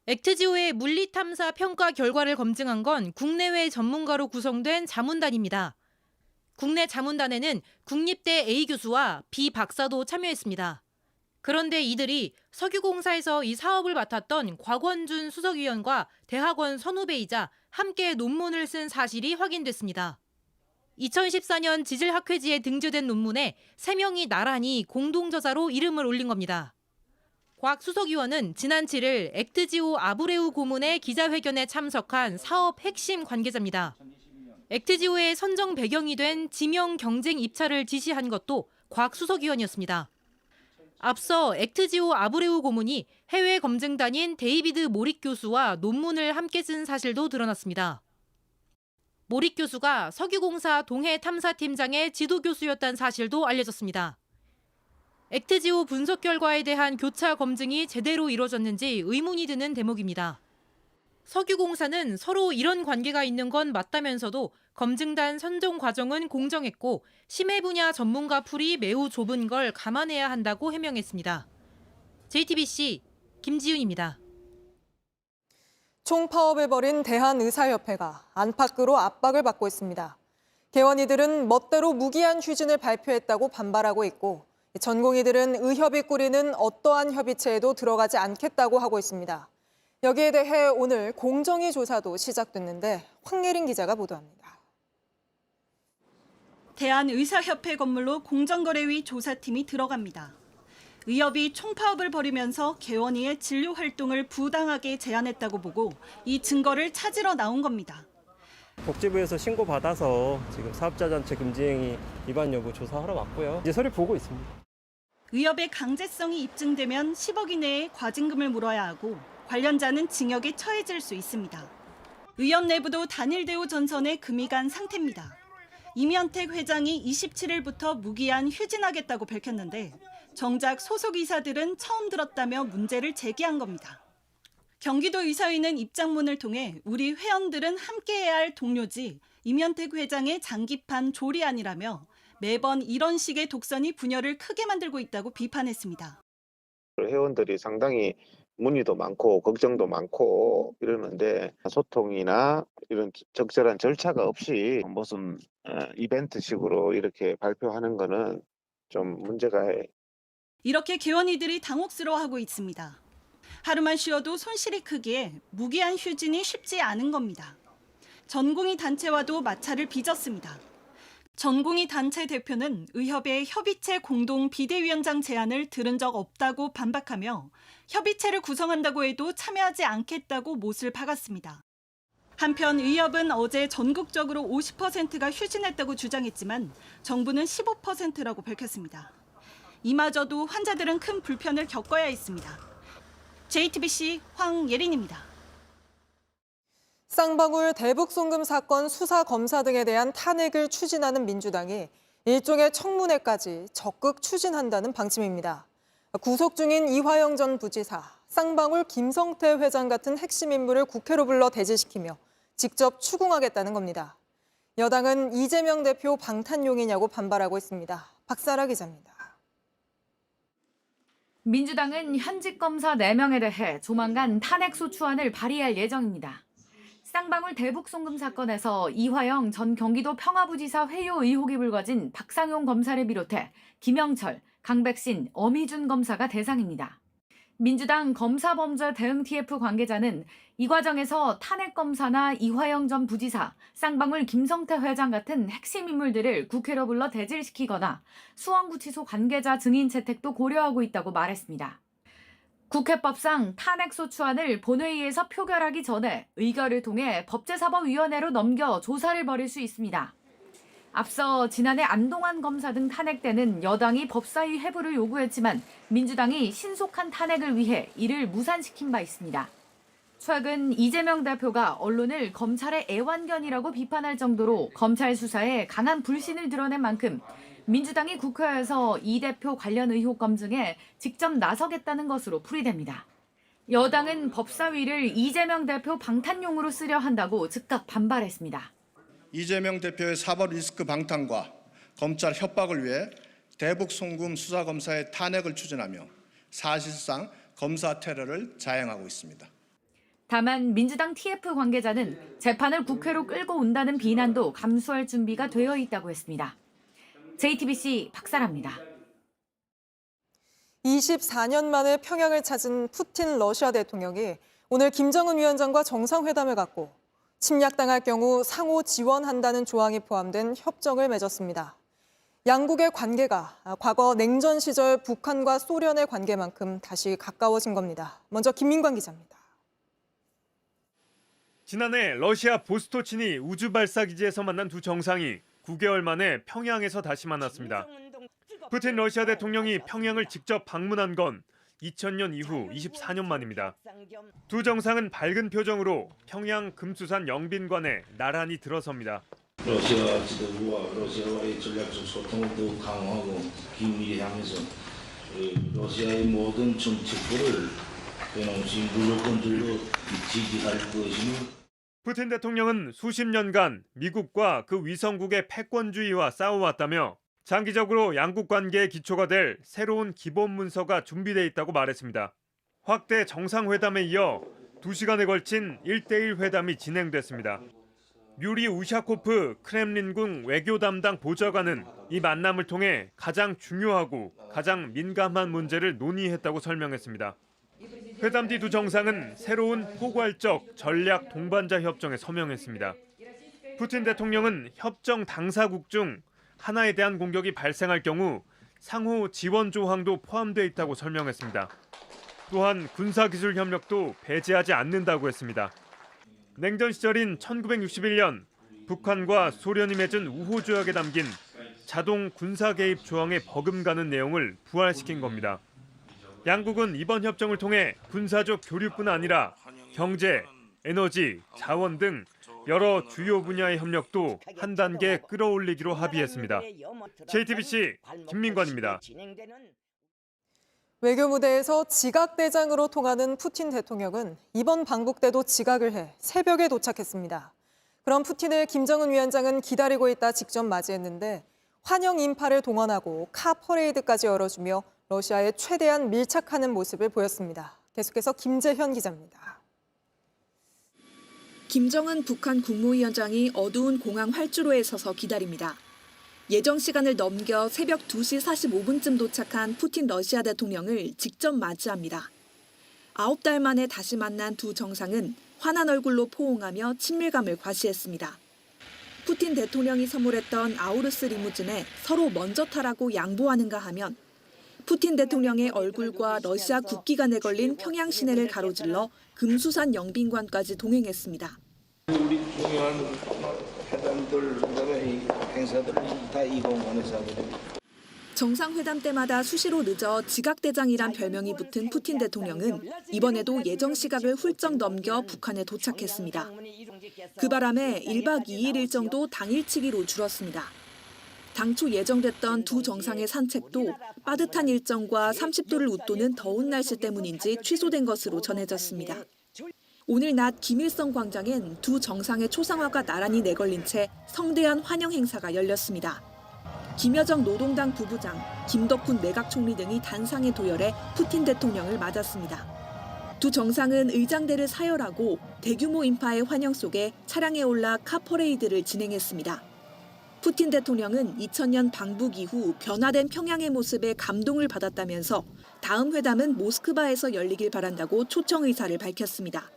액트지오의 물리탐사 평가 결과를 검증한 건 국내외 전문가로 구성된 자문단입니다. 국내 자문단에는 국립대 A 교수와 B 박사도 참여했습니다. 그런데 이들이 석유공사에서 이 사업을 맡았던 곽원준 수석위원과 대학원 선후배이자 함께 논문을 쓴 사실이 확인됐습니다. 2014년 지질학회지에 등재된 논문에 3명이 나란히 공동저자로 이름을 올린 겁니다. 곽 수석위원은 지난 7일 액트지오 아브레우 고문의 기자회견에 참석한 사업 핵심 관계자입니다. 액트지오의 선정 배경이 된 지명 경쟁 입찰을 지시한 것도 곽 수석위원이었습니다. 앞서 액트지오 아브레우 고문이 해외 검증단인 데이비드 모릭 교수와 논문을 함께 쓴 사실도 드러났습니다. 모릭 교수가 석유공사 동해탐사팀장의 지도교수였다는 사실도 알려졌습니다. 액트지오 분석 결과에 대한 교차 검증이 제대로 이루어졌는지 의문이 드는 대목입니다. 석유공사는 서로 이런 관계가 있는 건 맞다면서도 검증단 선정 과정은 공정했고 심해 분야 전문가 풀이 매우 좁은 걸 감안해야 한다고 해명했습니다. JTBC 김지윤입니다. 총파업을 벌인 대한의사협회가 안팎으로 압박을 받고 있습니다. 개원이들은 멋대로 무기한 휴진을 발표했다고 반발하고 있고 전공의들은 의협이 꾸리는 어떠한 협의체에도 들어가지 않겠다고 하고 있습니다. 여기에 대해 오늘 공정위 조사도 시작됐는데 황예린 기자가 보도합니다. 대한의사협회 건물로 공정거래위 조사팀이 들어갑니다. 의협이 총파업을 벌이면서 개원이의 진료 활동을 부당하게 제한했다고 보고 이 증거를 찾으러 나온 겁니다. 복지부에서 신고받아서 지금 사업자 전체 금지행위 위반 여부 조사하러 왔고요. 이제 서류 보고 있습니다. 의협의 강제성이 입증되면 10억 이내의 과징금을 물어야 하고 관련자는 징역에 처해질 수 있습니다. 의협 내부도 단일 대우 전선에 금이 간 상태입니다. 이면택 회장이 27일부터 무기한 휴진하겠다고 밝혔는데 정작 소속 의사들은 처음 들었다며 문제를 제기한 겁니다. 경기도 의사위는 입장문을 통해 우리 회원들은 함께해야 할 동료지 이면택 회장의 장기판 조리안이라며 매번 이런 식의 독선이 분열을 크게 만들고 있다고 비판했습니다. 회원들이 상당히 문의도 많고 걱정도 많고 이러는데 소통이나 이런 적절한 절차가 없이 무슨 이벤트식으로 이렇게 발표하는 거는 좀 문제가 이렇게 개원이들이 당혹스러워하고 있습니다. 하루만 쉬어도 손실이 크기에 무기한 휴진이 쉽지 않은 겁니다. 전공의 단체와도 마찰을 빚었습니다. 전공의 단체 대표는 의협의 협의체 공동 비대위원장 제안을 들은 적 없다고 반박하며 협의체를 구성한다고 해도 참여하지 않겠다고 못을 박았습니다. 한편 의협은 어제 전국적으로 50%가 휴진했다고 주장했지만 정부는 15%라고 밝혔습니다. 이마저도 환자들은 큰 불편을 겪어야 했습니다. JTBC 황예린입니다. 쌍방울 대북송금 사건 수사 검사 등에 대한 탄핵을 추진하는 민주당이 일종의 청문회까지 적극 추진한다는 방침입니다. 구속 중인 이화영 전 부지사, 쌍방울 김성태 회장 같은 핵심 인물을 국회로 불러 대질시키며 직접 추궁하겠다는 겁니다. 여당은 이재명 대표 방탄용이냐고 반발하고 있습니다. 박사라 기자입니다. 민주당은 현직 검사 4명에 대해 조만간 탄핵소추안을 발의할 예정입니다. 쌍방울 대북송금 사건에서 이화영 전 경기도 평화부지사 회유 의혹이 불거진 박상용 검사를 비롯해 김영철, 강백신, 엄희준 검사가 대상입니다. 민주당 검사범죄 대응 TF 관계자는 이 과정에서 탄핵 검사나 이화영 전 부지사, 쌍방울 김성태 회장 같은 핵심 인물들을 국회로 불러 대질시키거나 수원구치소 관계자 증인 채택도 고려하고 있다고 말했습니다. 국회법상 탄핵소추안을 본회의에서 표결하기 전에 의결을 통해 법제사법위원회로 넘겨 조사를 벌일 수 있습니다. 앞서 지난해 안동환 검사 등 탄핵 때는 여당이 법사위 회부를 요구했지만 민주당이 신속한 탄핵을 위해 이를 무산시킨 바 있습니다. 최근 이재명 대표가 언론을 검찰의 애완견이라고 비판할 정도로 검찰 수사에 강한 불신을 드러낸 만큼 민주당이 국회에서 이 대표 관련 의혹 검증에 직접 나서겠다는 것으로 풀이됩니다. 여당은 법사위를 이재명 대표 방탄용으로 쓰려 한다고 즉각 반발했습니다. 이재명 대표의 사법 리스크 방탄과 검찰 협박을 위해 대북 송금 수사검사의 탄핵을 추진하며 사실상 검사 테러를 자행하고 있습니다. 다만 민주당 TF 관계자는 재판을 국회로 끌고 온다는 비난도 감수할 준비가 되어 있다고 했습니다. JTBC 박사라입니다. 24년 만에 평양을 찾은 푸틴 러시아 대통령이 오늘 김정은 위원장과 정상회담을 갖고 침략당할 경우 상호 지원한다는 조항이 포함된 협정을 맺었습니다. 양국의 관계가 과거 냉전 시절 북한과 소련의 관계만큼 다시 가까워진 겁니다. 먼저 김민관 기자입니다. 지난해 러시아 보스토치니 우주 발사 기지에서 만난 두 정상이 9개월 만에 평양에서 다시 만났습니다. 푸틴 러시아 대통령이 평양을 직접 방문한 건 2000년 이후 24년 만입니다. 두 정상은 밝은 표정으로 평양 금수산 영빈관에 나란히 들어섭니다. 러시아 지도부와 러시아와의 전략적 소통을 더욱 강화하고 기밀히 하면서 러시아의 모든 정책들을 변함없이 무조건적으로 지지할 것이며 푸틴 대통령은 수십 년간 미국과 그 위성국의 패권주의와 싸워왔다며 장기적으로 양국 관계의 기초가 될 새로운 기본 문서가 준비돼 있다고 말했습니다. 확대 정상회담에 이어 2시간에 걸친 1대1 회담이 진행됐습니다. 뮤리 우샤코프 크렘린궁 외교 담당 보좌관은 이 만남을 통해 가장 중요하고 가장 민감한 문제를 논의했다고 설명했습니다. 회담 뒤 두 정상은 새로운 포괄적 전략 동반자 협정에 서명했습니다. 푸틴 대통령은 협정 당사국 중 하나에 대한 공격이 발생할 경우 상호 지원 조항도 포함되어 있다고 설명했습니다. 또한 군사기술 협력도 배제하지 않는다고 했습니다. 냉전 시절인 1961년 북한과 소련이 맺은 우호 조약에 담긴 자동 군사 개입 조항에 버금가는 내용을 부활시킨 겁니다. 양국은 이번 협정을 통해 군사적 교류뿐 아니라 경제, 에너지, 자원 등 여러 주요 분야의 협력도 한 단계 끌어올리기로 합의했습니다. JTBC 김민관입니다. 외교 무대에서 지각대장으로 통하는 푸틴 대통령은 이번 방북 때도 지각을 해 새벽에 도착했습니다. 그럼 푸틴을 김정은 위원장은 기다리고 있다 직접 맞이했는데 환영 인파를 동원하고 카 퍼레이드까지 열어주며 러시아에 최대한 밀착하는 모습을 보였습니다. 계속해서 김재현 기자입니다. 김정은 북한 국무위원장이 어두운 공항 활주로에 서서 기다립니다. 예정 시간을 넘겨 새벽 2시 45분쯤 도착한 푸틴 러시아 대통령을 직접 맞이합니다. 9달 만에 다시 만난 두 정상은 환한 얼굴로 포옹하며 친밀감을 과시했습니다. 푸틴 대통령이 선물했던 아우루스 리무진에 서로 먼저 타라고 양보하는가 하면 푸틴 대통령의 얼굴과 러시아 국기관에 걸린 평양 시내를 가로질러 금수산 영빈관까지 동행했습니다. 우리 중요한 회담들, 그다음에 이 행사들을 다 이 공간에서 하게 됩니다. 정상회담 때마다 수시로 늦어 지각대장이란 별명이 붙은 푸틴 대통령은 이번에도 예정 시각을 훌쩍 넘겨 북한에 도착했습니다. 그 바람에 1박 2일 일정도 당일치기로 줄었습니다. 당초 예정됐던 두 정상의 산책도 빠듯한 일정과 30도를 웃도는 더운 날씨 때문인지 취소된 것으로 전해졌습니다. 오늘 낮 김일성 광장엔 두 정상의 초상화가 나란히 내걸린 채 성대한 환영 행사가 열렸습니다. 김여정 노동당 부부장, 김덕훈 내각총리 등이 단상에 도열해 푸틴 대통령을 맞았습니다. 두 정상은 의장대를 사열하고 대규모 인파의 환영 속에 차량에 올라 카 퍼레이드를 진행했습니다. 푸틴 대통령은 2000년 방북 이후 변화된 평양의 모습에 감동을 받았다면서 다음 회담은 모스크바에서 열리길 바란다고 초청 의사를 밝혔습니다.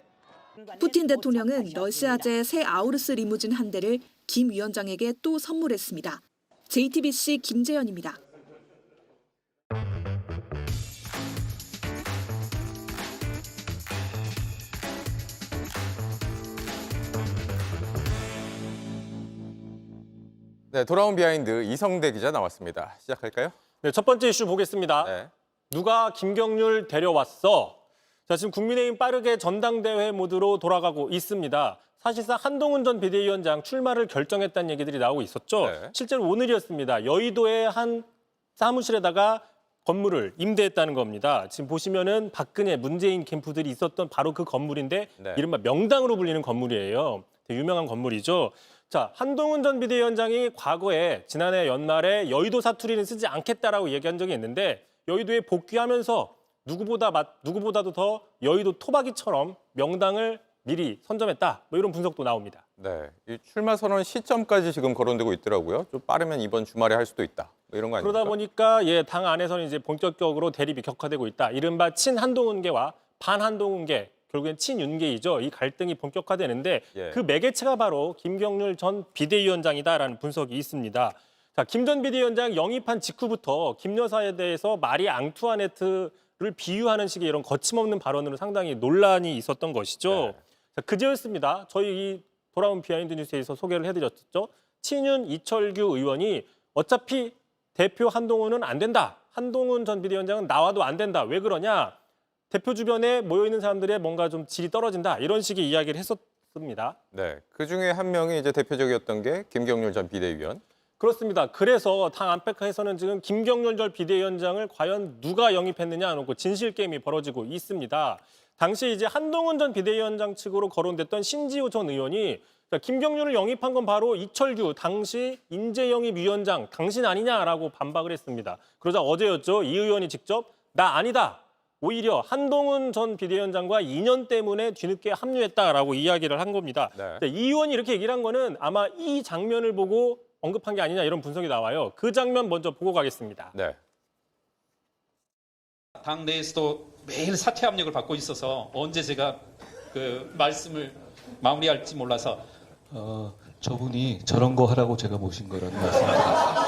푸틴 대통령은 러시아제 새 아우루스 리무진 한 대를 김 위원장에게 또 선물했습니다. JTBC 김재현입니다. 네, 돌아온 비하인드 이성대 기자 나왔습니다. 시작할까요? 네, 첫 번째 이슈 보겠습니다. 네. 누가 김경률 데려왔어? 자, 지금 국민의힘 빠르게 전당대회 모드로 돌아가고 있습니다. 사실상 한동훈 전 비대위원장 출마를 결정했다는 얘기들이 나오고 있었죠. 네. 실제로 오늘이었습니다. 여의도의 한 사무실에다가 건물을 임대했다는 겁니다. 지금 보시면은 박근혜, 문재인 캠프들이 있었던 바로 그 건물인데 네. 이른바 명당으로 불리는 건물이에요. 되게 유명한 건물이죠. 자, 한동훈 전 비대위원장이 과거에 지난해 연말에 여의도 사투리는 쓰지 않겠다라고 얘기한 적이 있는데 여의도에 복귀하면서 누구보다도 더 여의도 토박이처럼 명당을 미리 선점했다. 뭐 이런 분석도 나옵니다. 네, 이 출마 선언 시점까지 지금 거론되고 있더라고요. 좀 빠르면 이번 주말에 할 수도 있다. 뭐 이런 거 아닙니까? 그러다 보니까 당 안에서는 이제 본격적으로 대립이 격화되고 있다. 이른바 친한동훈계와 반한동훈계, 결국엔 친윤계이죠. 이 갈등이 본격화되는데 예. 그 매개체가 바로 김경률 전 비대위원장이다라는 분석이 있습니다. 자, 김 전 비대위원장 영입한 직후부터 김 여사에 대해서 마리 앙투아네트를 비유하는 식의 이런 거침없는 발언으로 상당히 논란이 있었던 것이죠. 네. 자, 그제였습니다. 저희 이 돌아온 비하인드 뉴스에서 소개를 해드렸죠. 친윤 이철규 의원이 어차피 대표 한동훈은 안 된다. 한동훈 전 비대위원장은 나와도 안 된다. 왜 그러냐? 대표 주변에 모여있는 사람들의 뭔가 좀 질이 떨어진다. 이런 식의 이야기를 했었습니다. 네, 그중에 한 명이 이제 대표적이었던 게 김경률 전 비대위원. 그렇습니다. 그래서 당 안팎에서는 지금 김경률 전 비대위원장을 과연 누가 영입했느냐 놓고 진실 게임이 벌어지고 있습니다. 당시 이제 한동훈 전 비대위원장 측으로 거론됐던 신지호 전 의원이 김경률을 영입한 건 바로 이철규 당시 인재영입위원장 당신 아니냐라고 반박을 했습니다. 그러자 어제였죠. 이 의원이 직접 나 아니다. 오히려 한동훈 전 비대위원장과 인연 때문에 뒤늦게 합류했다라고 이야기를 한 겁니다. 네. 이 의원이 이렇게 얘기를 한 거는 아마 이 장면을 보고 언급한 게 아니냐 이런 분석이 나와요. 그 장면 먼저 보고 가겠습니다. 네. 당 내에서도 매일 사퇴 압력을 받고 있어서 언제 제가 그 말씀을 마무리할지 몰라서 저분이 저런 거 하라고 제가 모신 거라는 말씀입니다.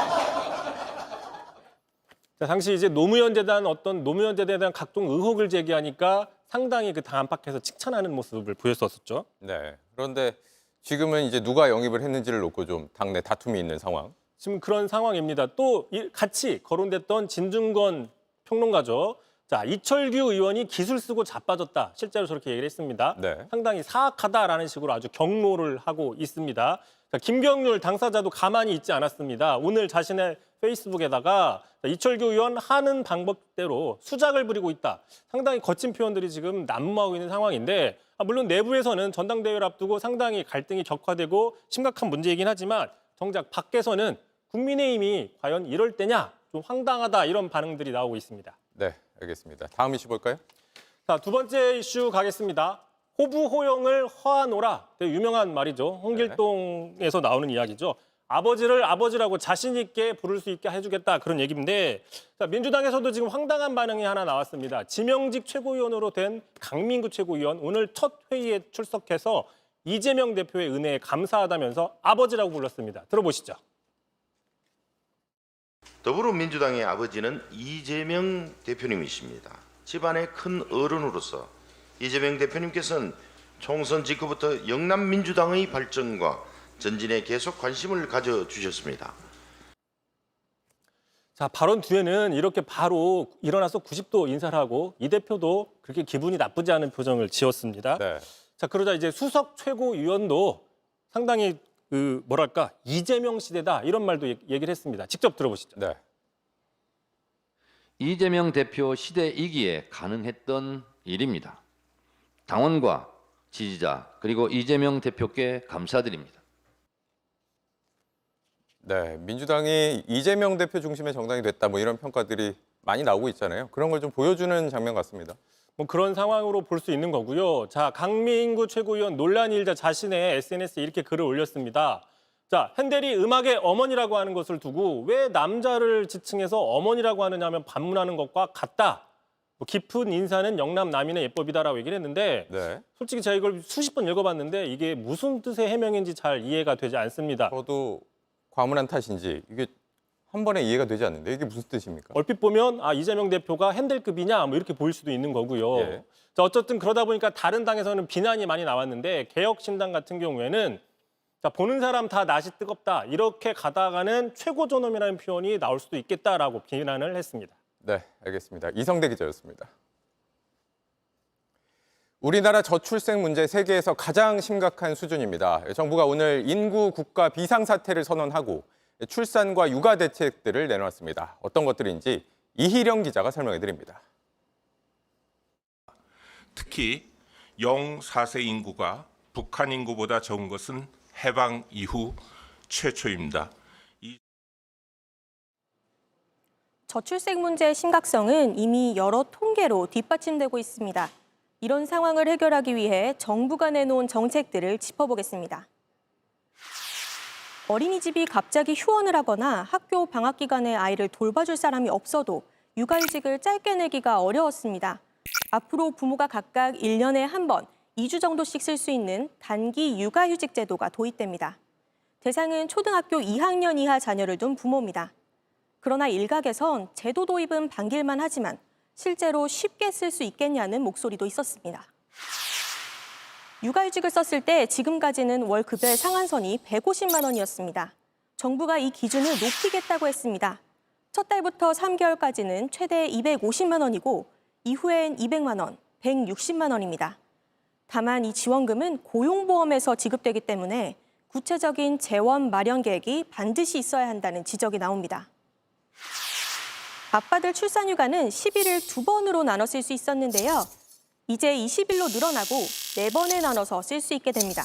당시 이제 노무현재단에 대한 각종 의혹을 제기하니까 상당히 그 당 안팎에서 칭찬하는 모습을 보였었죠. 네. 그런데 지금은 이제 누가 영입을 했는지를 놓고 좀 당내 다툼이 있는 상황. 지금 그런 상황입니다. 또 같이 거론됐던 진중권 평론가죠. 자, 이철규 의원이 기술 쓰고 자빠졌다. 실제로 저렇게 얘기를 했습니다. 네. 상당히 사악하다라는 식으로 아주 경로를 하고 있습니다. 자, 김경률 당사자도 가만히 있지 않았습니다. 오늘 자신의 페이스북에다가 이철규 의원 하는 방법대로 수작을 부리고 있다. 상당히 거친 표현들이 지금 난무하고 있는 상황인데 물론 내부에서는 전당대회를 앞두고 상당히 갈등이 격화되고 심각한 문제이긴 하지만 정작 밖에서는 국민의힘이 과연 이럴 때냐? 좀 황당하다 이런 반응들이 나오고 있습니다. 네, 알겠습니다. 다음 이슈 볼까요? 자, 두 번째 이슈 가겠습니다. 호부 호영을 허하노라. 되게 유명한 말이죠. 홍길동에서 나오는 이야기죠. 아버지를 아버지라고 자신 있게 부를 수 있게 해주겠다 그런 얘기인데 자, 민주당에서도 지금 황당한 반응이 하나 나왔습니다. 지명직 최고위원으로 된 강민구 최고위원 오늘 첫 회의에 출석해서 이재명 대표의 은혜에 감사하다면서 아버지라고 불렀습니다. 들어보시죠. 더불어민주당의 아버지는 이재명 대표님이십니다. 집안의 큰 어른으로서 이재명 대표님께서는 총선 직후부터 영남민주당의 발전과 전진에 계속 관심을 가져주셨습니다. 자, 발언 뒤에는 이렇게 바로 일어나서 90도 인사를 하고 이 대표도 그렇게 기분이 나쁘지 않은 표정을 지었습니다. 네. 자, 그러자 이제 수석 최고위원도 상당히 뭐랄까 이재명 시대다 이런 말도 얘기를 했습니다. 직접 들어보시죠. 네. 이재명 대표 시대이기에 가능했던 일입니다. 당원과 지지자 그리고 이재명 대표께 감사드립니다. 네, 민주당이 이재명 대표 중심의 정당이 됐다 뭐 이런 평가들이 많이 나오고 있잖아요. 그런 걸 좀 보여주는 장면 같습니다. 뭐 그런 상황으로 볼 수 있는 거고요. 자, 강민구 최고위원 논란이 일자 자신의 SNS에 이렇게 글을 올렸습니다. 자, hendel이 음악의 어머니라고 하는 것을 두고 왜 남자를 지칭해서 어머니라고 하느냐 하면 반문하는 것과 같다. 뭐 깊은 인사는 영남 남인의 예법이다라고 얘기를 했는데 네. 솔직히 제가 이걸 수십 번 읽어봤는데 이게 무슨 뜻의 해명인지 잘 이해가 되지 않습니다. 저도 과문한 탓인지 이게 한 번에 이해가 되지 않는데 이게 무슨 뜻입니까? 얼핏 보면 아 이재명 대표가 핸델급이냐 뭐 이렇게 보일 수도 있는 거고요. 예. 자, 어쨌든 그러다 보니까 다른 당에서는 비난이 많이 나왔는데 개혁신당 같은 경우에는 자, 보는 사람 다 낯이 뜨겁다 이렇게 가다가는 최고 존엄이라는 표현이 나올 수도 있겠다라고 비난을 했습니다. 네, 알겠습니다. 이성대 기자였습니다. 우리나라 저출생 문제 세계에서 가장 심각한 수준입니다. 정부가 오늘 인구 국가 비상사태를 선언하고 출산과 육아 대책들을 내놓았습니다. 어떤 것들인지 이희령 기자가 설명해 드립니다. 특히 0-4세 인구가 북한 인구보다 적은 것은 해방 이후 최초입니다. 저출생 문제의 심각성은 이미 여러 통계로 뒷받침되고 있습니다. 이런 상황을 해결하기 위해 정부가 내놓은 정책들을 짚어보겠습니다. 어린이집이 갑자기 휴원을 하거나 학교 방학 기간에 아이를 돌봐줄 사람이 없어도 육아휴직을 짧게 내기가 어려웠습니다. 앞으로 부모가 각각 1년에 한 번, 2주 정도씩 쓸 수 있는 단기 육아휴직 제도가 도입됩니다. 대상은 초등학교 2학년 이하 자녀를 둔 부모입니다. 그러나 일각에선 제도 도입은 반길만 하지만 실제로 쉽게 쓸 수 있겠냐는 목소리도 있었습니다. 육아휴직을 썼을 때 지금까지는 월 급여의 상한선이 150만 원이었습니다. 정부가 이 기준을 높이겠다고 했습니다. 첫 달부터 3개월까지는 최대 250만 원이고 이후엔 200만 원, 160만 원입니다. 다만 이 지원금은 고용보험에서 지급되기 때문에 구체적인 재원 마련 계획이 반드시 있어야 한다는 지적이 나옵니다. 아빠들 출산휴가는 10일을 2번으로 나눠 쓸 수 있었는데요. 이제 20일로 늘어나고 4번에 나눠서 쓸 수 있게 됩니다.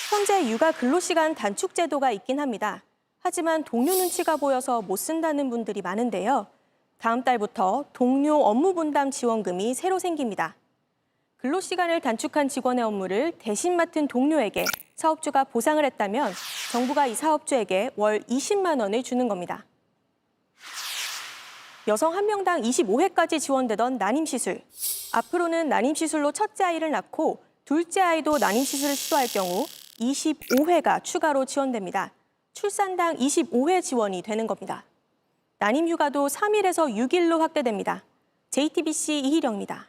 현재 육아 근로시간 단축 제도가 있긴 합니다. 하지만 동료 눈치가 보여서 못 쓴다는 분들이 많은데요. 다음 달부터 동료 업무 분담 지원금이 새로 생깁니다. 근로시간을 단축한 직원의 업무를 대신 맡은 동료에게 사업주가 보상을 했다면 정부가 이 사업주에게 월 20만 원을 주는 겁니다. 여성 1명당 25회까지 지원되던 난임시술. 앞으로는 난임시술로 첫째 아이를 낳고 둘째 아이도 난임시술을 시도할 경우 25회가 추가로 지원됩니다. 출산당 25회 지원이 되는 겁니다. 난임휴가도 3일에서 6일로 확대됩니다. JTBC 이희령입니다.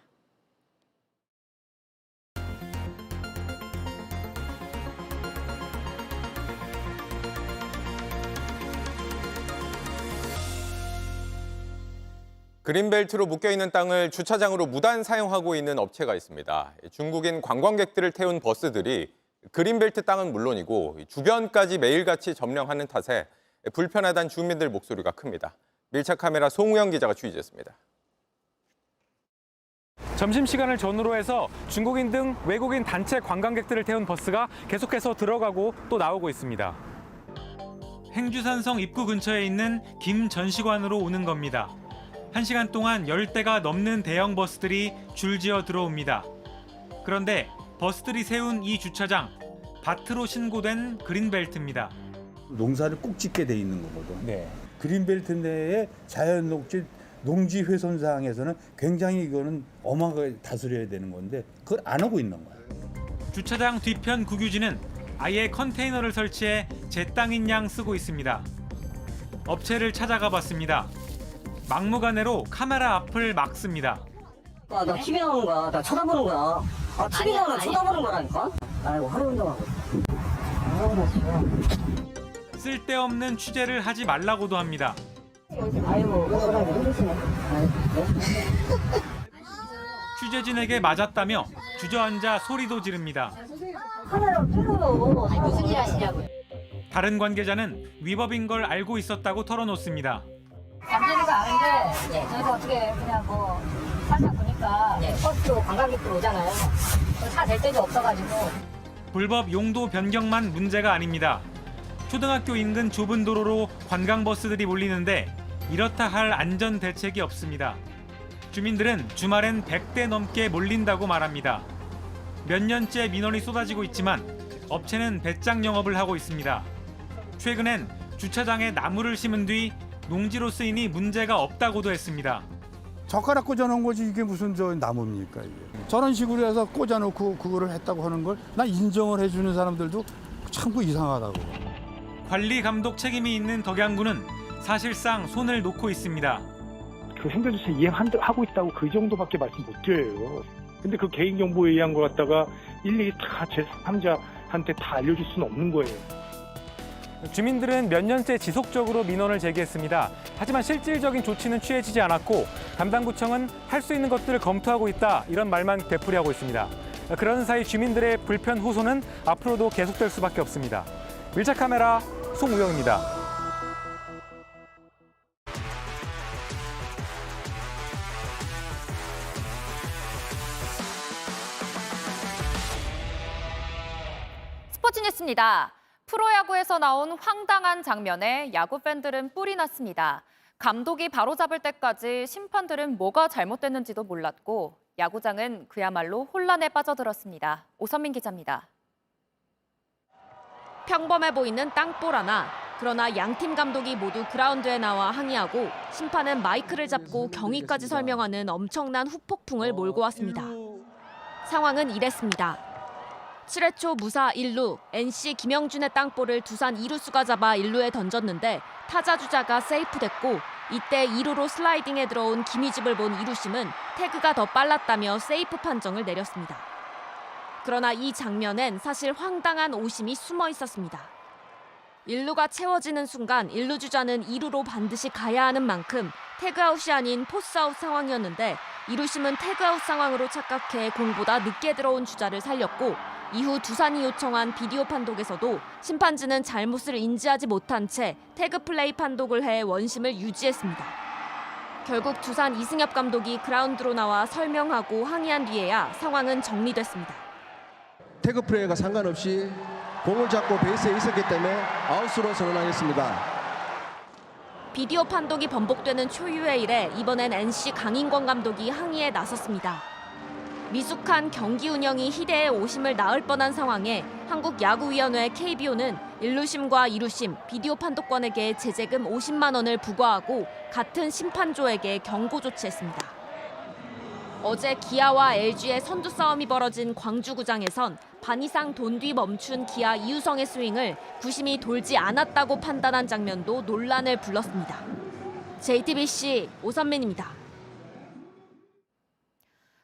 그린벨트로 묶여있는 땅을 주차장으로 무단 사용하고 있는 업체가 있습니다. 중국인 관광객들을 태운 버스들이 그린벨트 땅은 물론이고 주변까지 매일같이 점령하는 탓에 불편하다는 주민들 목소리가 큽니다. 밀착 카메라 송우영 기자가 취재했습니다. 점심시간을 전후로 해서 중국인 등 외국인 단체 관광객들을 태운 버스가 계속해서 들어가고 또 나오고 있습니다. 행주산성 입구 근처에 있는 김전시관으로 오는 겁니다. 1시간 동안 10대가 넘는 대형 버스들이 줄지어 들어옵니다. 그런데 버스들이 세운 이 주차장, 밭으로 신고된 그린벨트입니다. 농사를 꼭 짓게 돼 있는 거거든. 그린벨트 내에 자연 녹지 농지 훼손상에서는 굉장히 이거는 엄하게 다스려야 되는 건데 그걸 안 하고 있는 거야. 주차장 뒤편 국유지는 아예 컨테이너를 설치해 제 땅인 양 쓰고 있습니다. 업체를 찾아가 봤습니다. 막무가내로 카메라 앞을 막습니다. 나 TV 나오는 거야. 나 쳐다보는 거야. TV 나오면 쳐다보는 거라니까. 아이고 하루 운동하고. 쓸데없는 취재를 하지 말라고도 합니다. 아이고 취재진에게 맞았다며 주저앉아 소리도 지릅니다. 카메라 끄고 무슨 일 하시냐고요. 다른 관계자는 위법인 걸 알고 있었다고 털어놓습니다. 잠재가 아는데 저희가 어떻게 그냥 뭐 살짝 보니까 버스로 관광객들 오잖아요. 차 댈 데도 없어가지고. 불법 용도 변경만 문제가 아닙니다. 초등학교 인근 좁은 도로로 관광버스들이 몰리는데 이렇다 할 안전 대책이 없습니다. 주민들은 주말엔 100대 넘게 몰린다고 말합니다. 몇 년째 민원이 쏟아지고 있지만 업체는 배짱 영업을 하고 있습니다. 최근엔 주차장에 나무를 심은 뒤 농지로 쓰이니 문제가 없다고도 했습니다. 젓가락 꽂아놓은 거지 이게 무슨 저 나무입니까 이게. 저런 식으로 해서 꽂아놓고 그거를 했다고 하는 걸 나 인정을 해주는 사람들도 참 이상하다고. 관리 감독 책임이 있는 덕양구는 사실상 손을 놓고 있습니다. 그 행정조치 이행하고 있다고 그 정도밖에 말씀 못 드려요. 근데 그 개인정보에 의한 거 갖다가 일일이 다 제3자한테 다 알려줄 수는 없는 거예요. 주민들은 몇 년째 지속적으로 민원을 제기했습니다. 하지만 실질적인 조치는 취해지지 않았고 담당 구청은 할 수 있는 것들을 검토하고 있다 이런 말만 되풀이하고 있습니다. 그런 사이 주민들의 불편 호소는 앞으로도 계속될 수밖에 없습니다. 밀착 카메라 송우영입니다. 스포츠 뉴스입니다. 프로야구에서 나온 황당한 장면에 야구 팬들은 뿔이 났습니다. 감독이 바로잡을 때까지 심판들은 뭐가 잘못됐는지도 몰랐고 야구장은 그야말로 혼란에 빠져들었습니다. 오선민 기자입니다. 평범해 보이는 땅볼 하나. 그러나 양팀 감독이 모두 그라운드에 나와 항의하고 심판은 마이크를 잡고 경위까지 설명하는 엄청난 후폭풍을 몰고 왔습니다. 상황은 이랬습니다. 7회 초 무사 1루, NC 김영준의 땅볼을 두산 이루수가 잡아 1루에 던졌는데 타자 주자가 세이프됐고 이때 2루로 슬라이딩에 들어온 김희집을 본 이루심은 태그가 더 빨랐다며 세이프 판정을 내렸습니다. 그러나 이 장면엔 사실 황당한 오심이 숨어 있었습니다. 1루가 채워지는 순간 1루 주자는 2루로 반드시 가야 하는 만큼 태그아웃이 아닌 포스아웃 상황이었는데 이루심은 태그아웃 상황으로 착각해 공보다 늦게 들어온 주자를 살렸고 이후 두산이 요청한 비디오 판독에서도 심판진은 잘못을 인지하지 못한 채 태그 플레이 판독을 해 원심을 유지했습니다. 결국 두산 이승엽 감독이 그라운드로 나와 설명하고 항의한 뒤에야 상황은 정리됐습니다. 태그 플레이가 상관없이 공을 잡고 베이스에 있었기 때문에 아웃으로 선언하겠습니다. 비디오 판독이 번복되는 초유의 일에 이번엔 NC 강인권 감독이 항의에 나섰습니다. 미숙한 경기 운영이 희대의 오심을 낳을 뻔한 상황에 한국야구위원회 KBO는 1루심과 2루심, 비디오 판독권에게 제재금 50만 원을 부과하고 같은 심판조에게 경고 조치했습니다. 어제 기아와 LG의 선두 싸움이 벌어진 광주구장에선 반 이상 돈 뒤 멈춘 기아 이유성의 스윙을 구심이 돌지 않았다고 판단한 장면도 논란을 불렀습니다. JTBC 오선민입니다.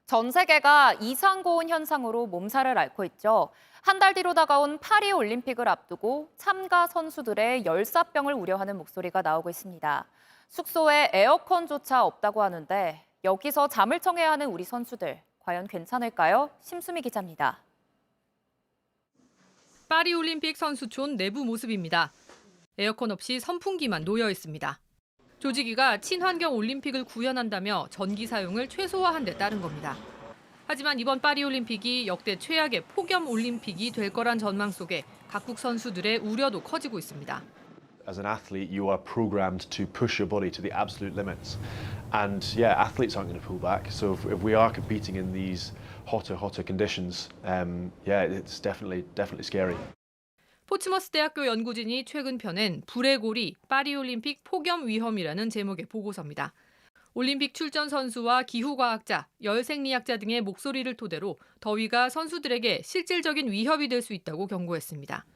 전 세계가 이상고온 현상으로 몸살을 앓고 있죠. 한 달 뒤로 다가온 파리올림픽을 앞두고 참가 선수들의 열사병을 우려하는 목소리가 나오고 있습니다. 숙소에 에어컨조차 없다고 하는데 여기서 잠을 청해야 하는 우리 선수들, 과연 괜찮을까요? 심수미 기자입니다. 파리올림픽 선수촌 내부 모습입니다. 에어컨 없이 선풍기만 놓여 있습니다. 조직위가 친환경 올림픽을 구현한다며 전기 사용을 최소화한 데 따른 겁니다. 하지만 이번 파리올림픽이 역대 최악의 폭염 올림픽이 될 거란 전망 속에 각국 선수들의 우려도 커지고 있습니다. As an athlete, you are programmed to push your body to the absolute limits. And yeah, athletes aren't going to pull back. So if we are competing in these hotter conditions, yeah, it's definitely scary. 포츠머스 대학교 연구진이 최근 펴낸 불의 고리 파리올림픽 폭염 위험이라는 제목의 보고서입니다. 올림픽 출전 선수와 기후과학자, 열생리학자 등의 목소리를 토대로 더위가 선수들에게 실질적인 위협이 될 수 있다고 경고했습니다.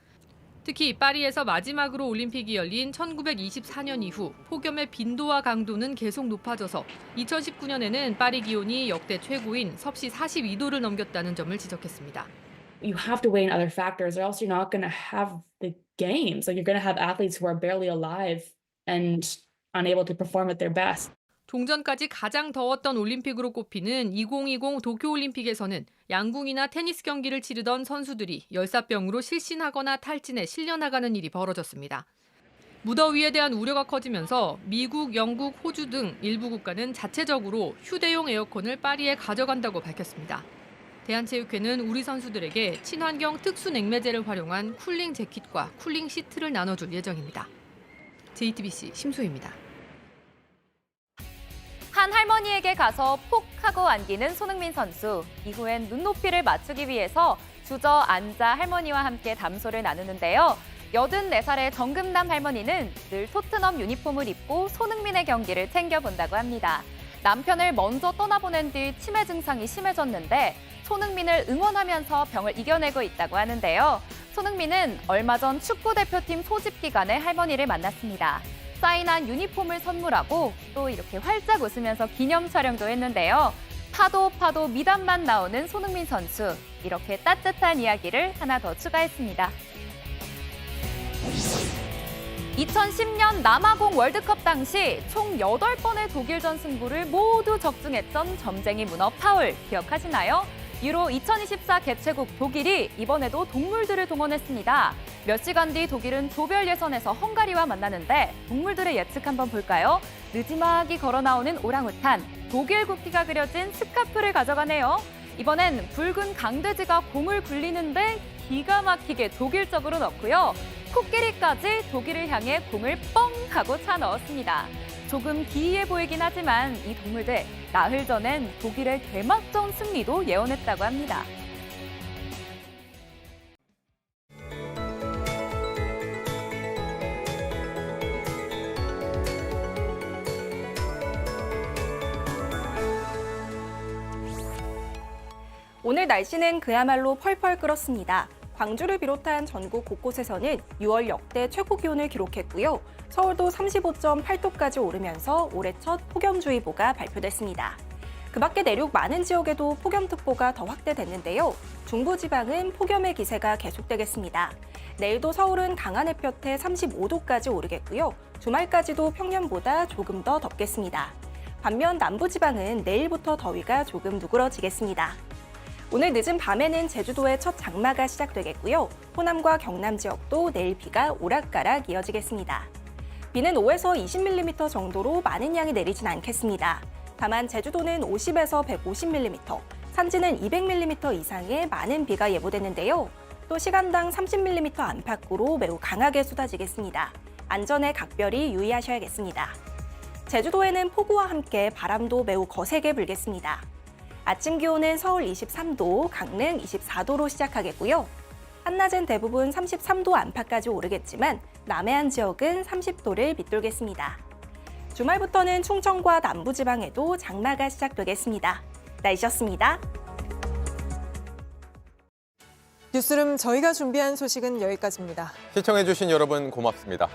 특히 파리에서 마지막으로 올림픽이 열린 1924년 이후 폭염의 빈도와 강도는 계속 높아져서 2019년에는 파리 기온이 역대 최고인 섭씨 42도를 넘겼다는 점을 지적했습니다. You have to weigh in other factors or else you're not going to have the games. Like you're going to have athletes who are barely alive and unable to perform at their best. 종전까지 가장 더웠던 올림픽으로 꼽히는 2020 도쿄올림픽에서는 양궁이나 테니스 경기를 치르던 선수들이 열사병으로 실신하거나 탈진해 실려나가는 일이 벌어졌습니다. 무더위에 대한 우려가 커지면서 미국, 영국, 호주 등 일부 국가는 자체적으로 휴대용 에어컨을 파리에 가져간다고 밝혔습니다. 대한체육회는 우리 선수들에게 친환경 특수 냉매제를 활용한 쿨링 재킷과 쿨링 시트를 나눠줄 예정입니다. JTBC 심소희입니다. 한 할머니에게 가서 폭 하고 안기는 손흥민 선수. 이후엔 눈높이를 맞추기 위해서 주저앉아 할머니와 함께 담소를 나누는데요. 84살의 정금남 할머니는 늘 토트넘 유니폼을 입고 손흥민의 경기를 챙겨본다고 합니다. 남편을 먼저 떠나보낸 뒤 치매 증상이 심해졌는데 손흥민을 응원하면서 병을 이겨내고 있다고 하는데요. 손흥민은 얼마 전 축구대표팀 소집 기간에 할머니를 만났습니다. 사인한 유니폼을 선물하고 또 이렇게 활짝 웃으면서 기념 촬영도 했는데요. 파도 미담만 나오는 손흥민 선수. 이렇게 따뜻한 이야기를 하나 더 추가했습니다. 2010년 남아공 월드컵 당시 총 8번의 독일전 승부를 모두 적중했던 점쟁이 문어 파울 기억하시나요? 유로 2024 개최국 독일이 이번에도 동물들을 동원했습니다. 몇 시간 뒤 독일은 조별 예선에서 헝가리와 만나는데 동물들의 예측 한번 볼까요? 느지막이 걸어 나오는 오랑우탄, 독일 국기가 그려진 스카프를 가져가네요. 이번엔 붉은 강돼지가 공을 굴리는데 기가 막히게 독일적으로 넣고요. 코끼리까지 독일을 향해 공을 뻥 하고 차 넣었습니다. 조금 기이해 보이긴 하지만 이 동물들 나흘 전엔 독일의 개막전 승리도 예언했다고 합니다. 오늘 날씨는 그야말로 펄펄 끓었습니다. 광주를 비롯한 전국 곳곳에서는 6월 역대 최고 기온을 기록했고요. 서울도 35.8도까지 오르면서 올해 첫 폭염주의보가 발표됐습니다. 그 밖에 내륙 많은 지역에도 폭염특보가 더 확대됐는데요. 중부지방은 폭염의 기세가 계속되겠습니다. 내일도 서울은 강한 햇볕에 35도까지 오르겠고요. 주말까지도 평년보다 조금 더 덥겠습니다. 반면 남부지방은 내일부터 더위가 조금 누그러지겠습니다. 오늘 늦은 밤에는 제주도의 첫 장마가 시작되겠고요. 호남과 경남 지역도 내일 비가 오락가락 이어지겠습니다. 비는 5에서 20mm 정도로 많은 양이 내리진 않겠습니다. 다만 제주도는 50에서 150mm, 산지는 200mm 이상의 많은 비가 예보되는데요. 또 시간당 30mm 안팎으로 매우 강하게 쏟아지겠습니다. 안전에 각별히 유의하셔야겠습니다. 제주도에는 폭우와 함께 바람도 매우 거세게 불겠습니다. 아침 기온은 서울 23도, 강릉 24도로 시작하겠고요. 한낮엔 대부분 33도 안팎까지 오르겠지만 남해안 지역은 30도를 밑돌겠습니다. 주말부터는 충청과 남부지방에도 장마가 시작되겠습니다. 날씨였습니다. 뉴스룸 저희가 준비한 소식은 여기까지입니다. 시청해주신 여러분 고맙습니다.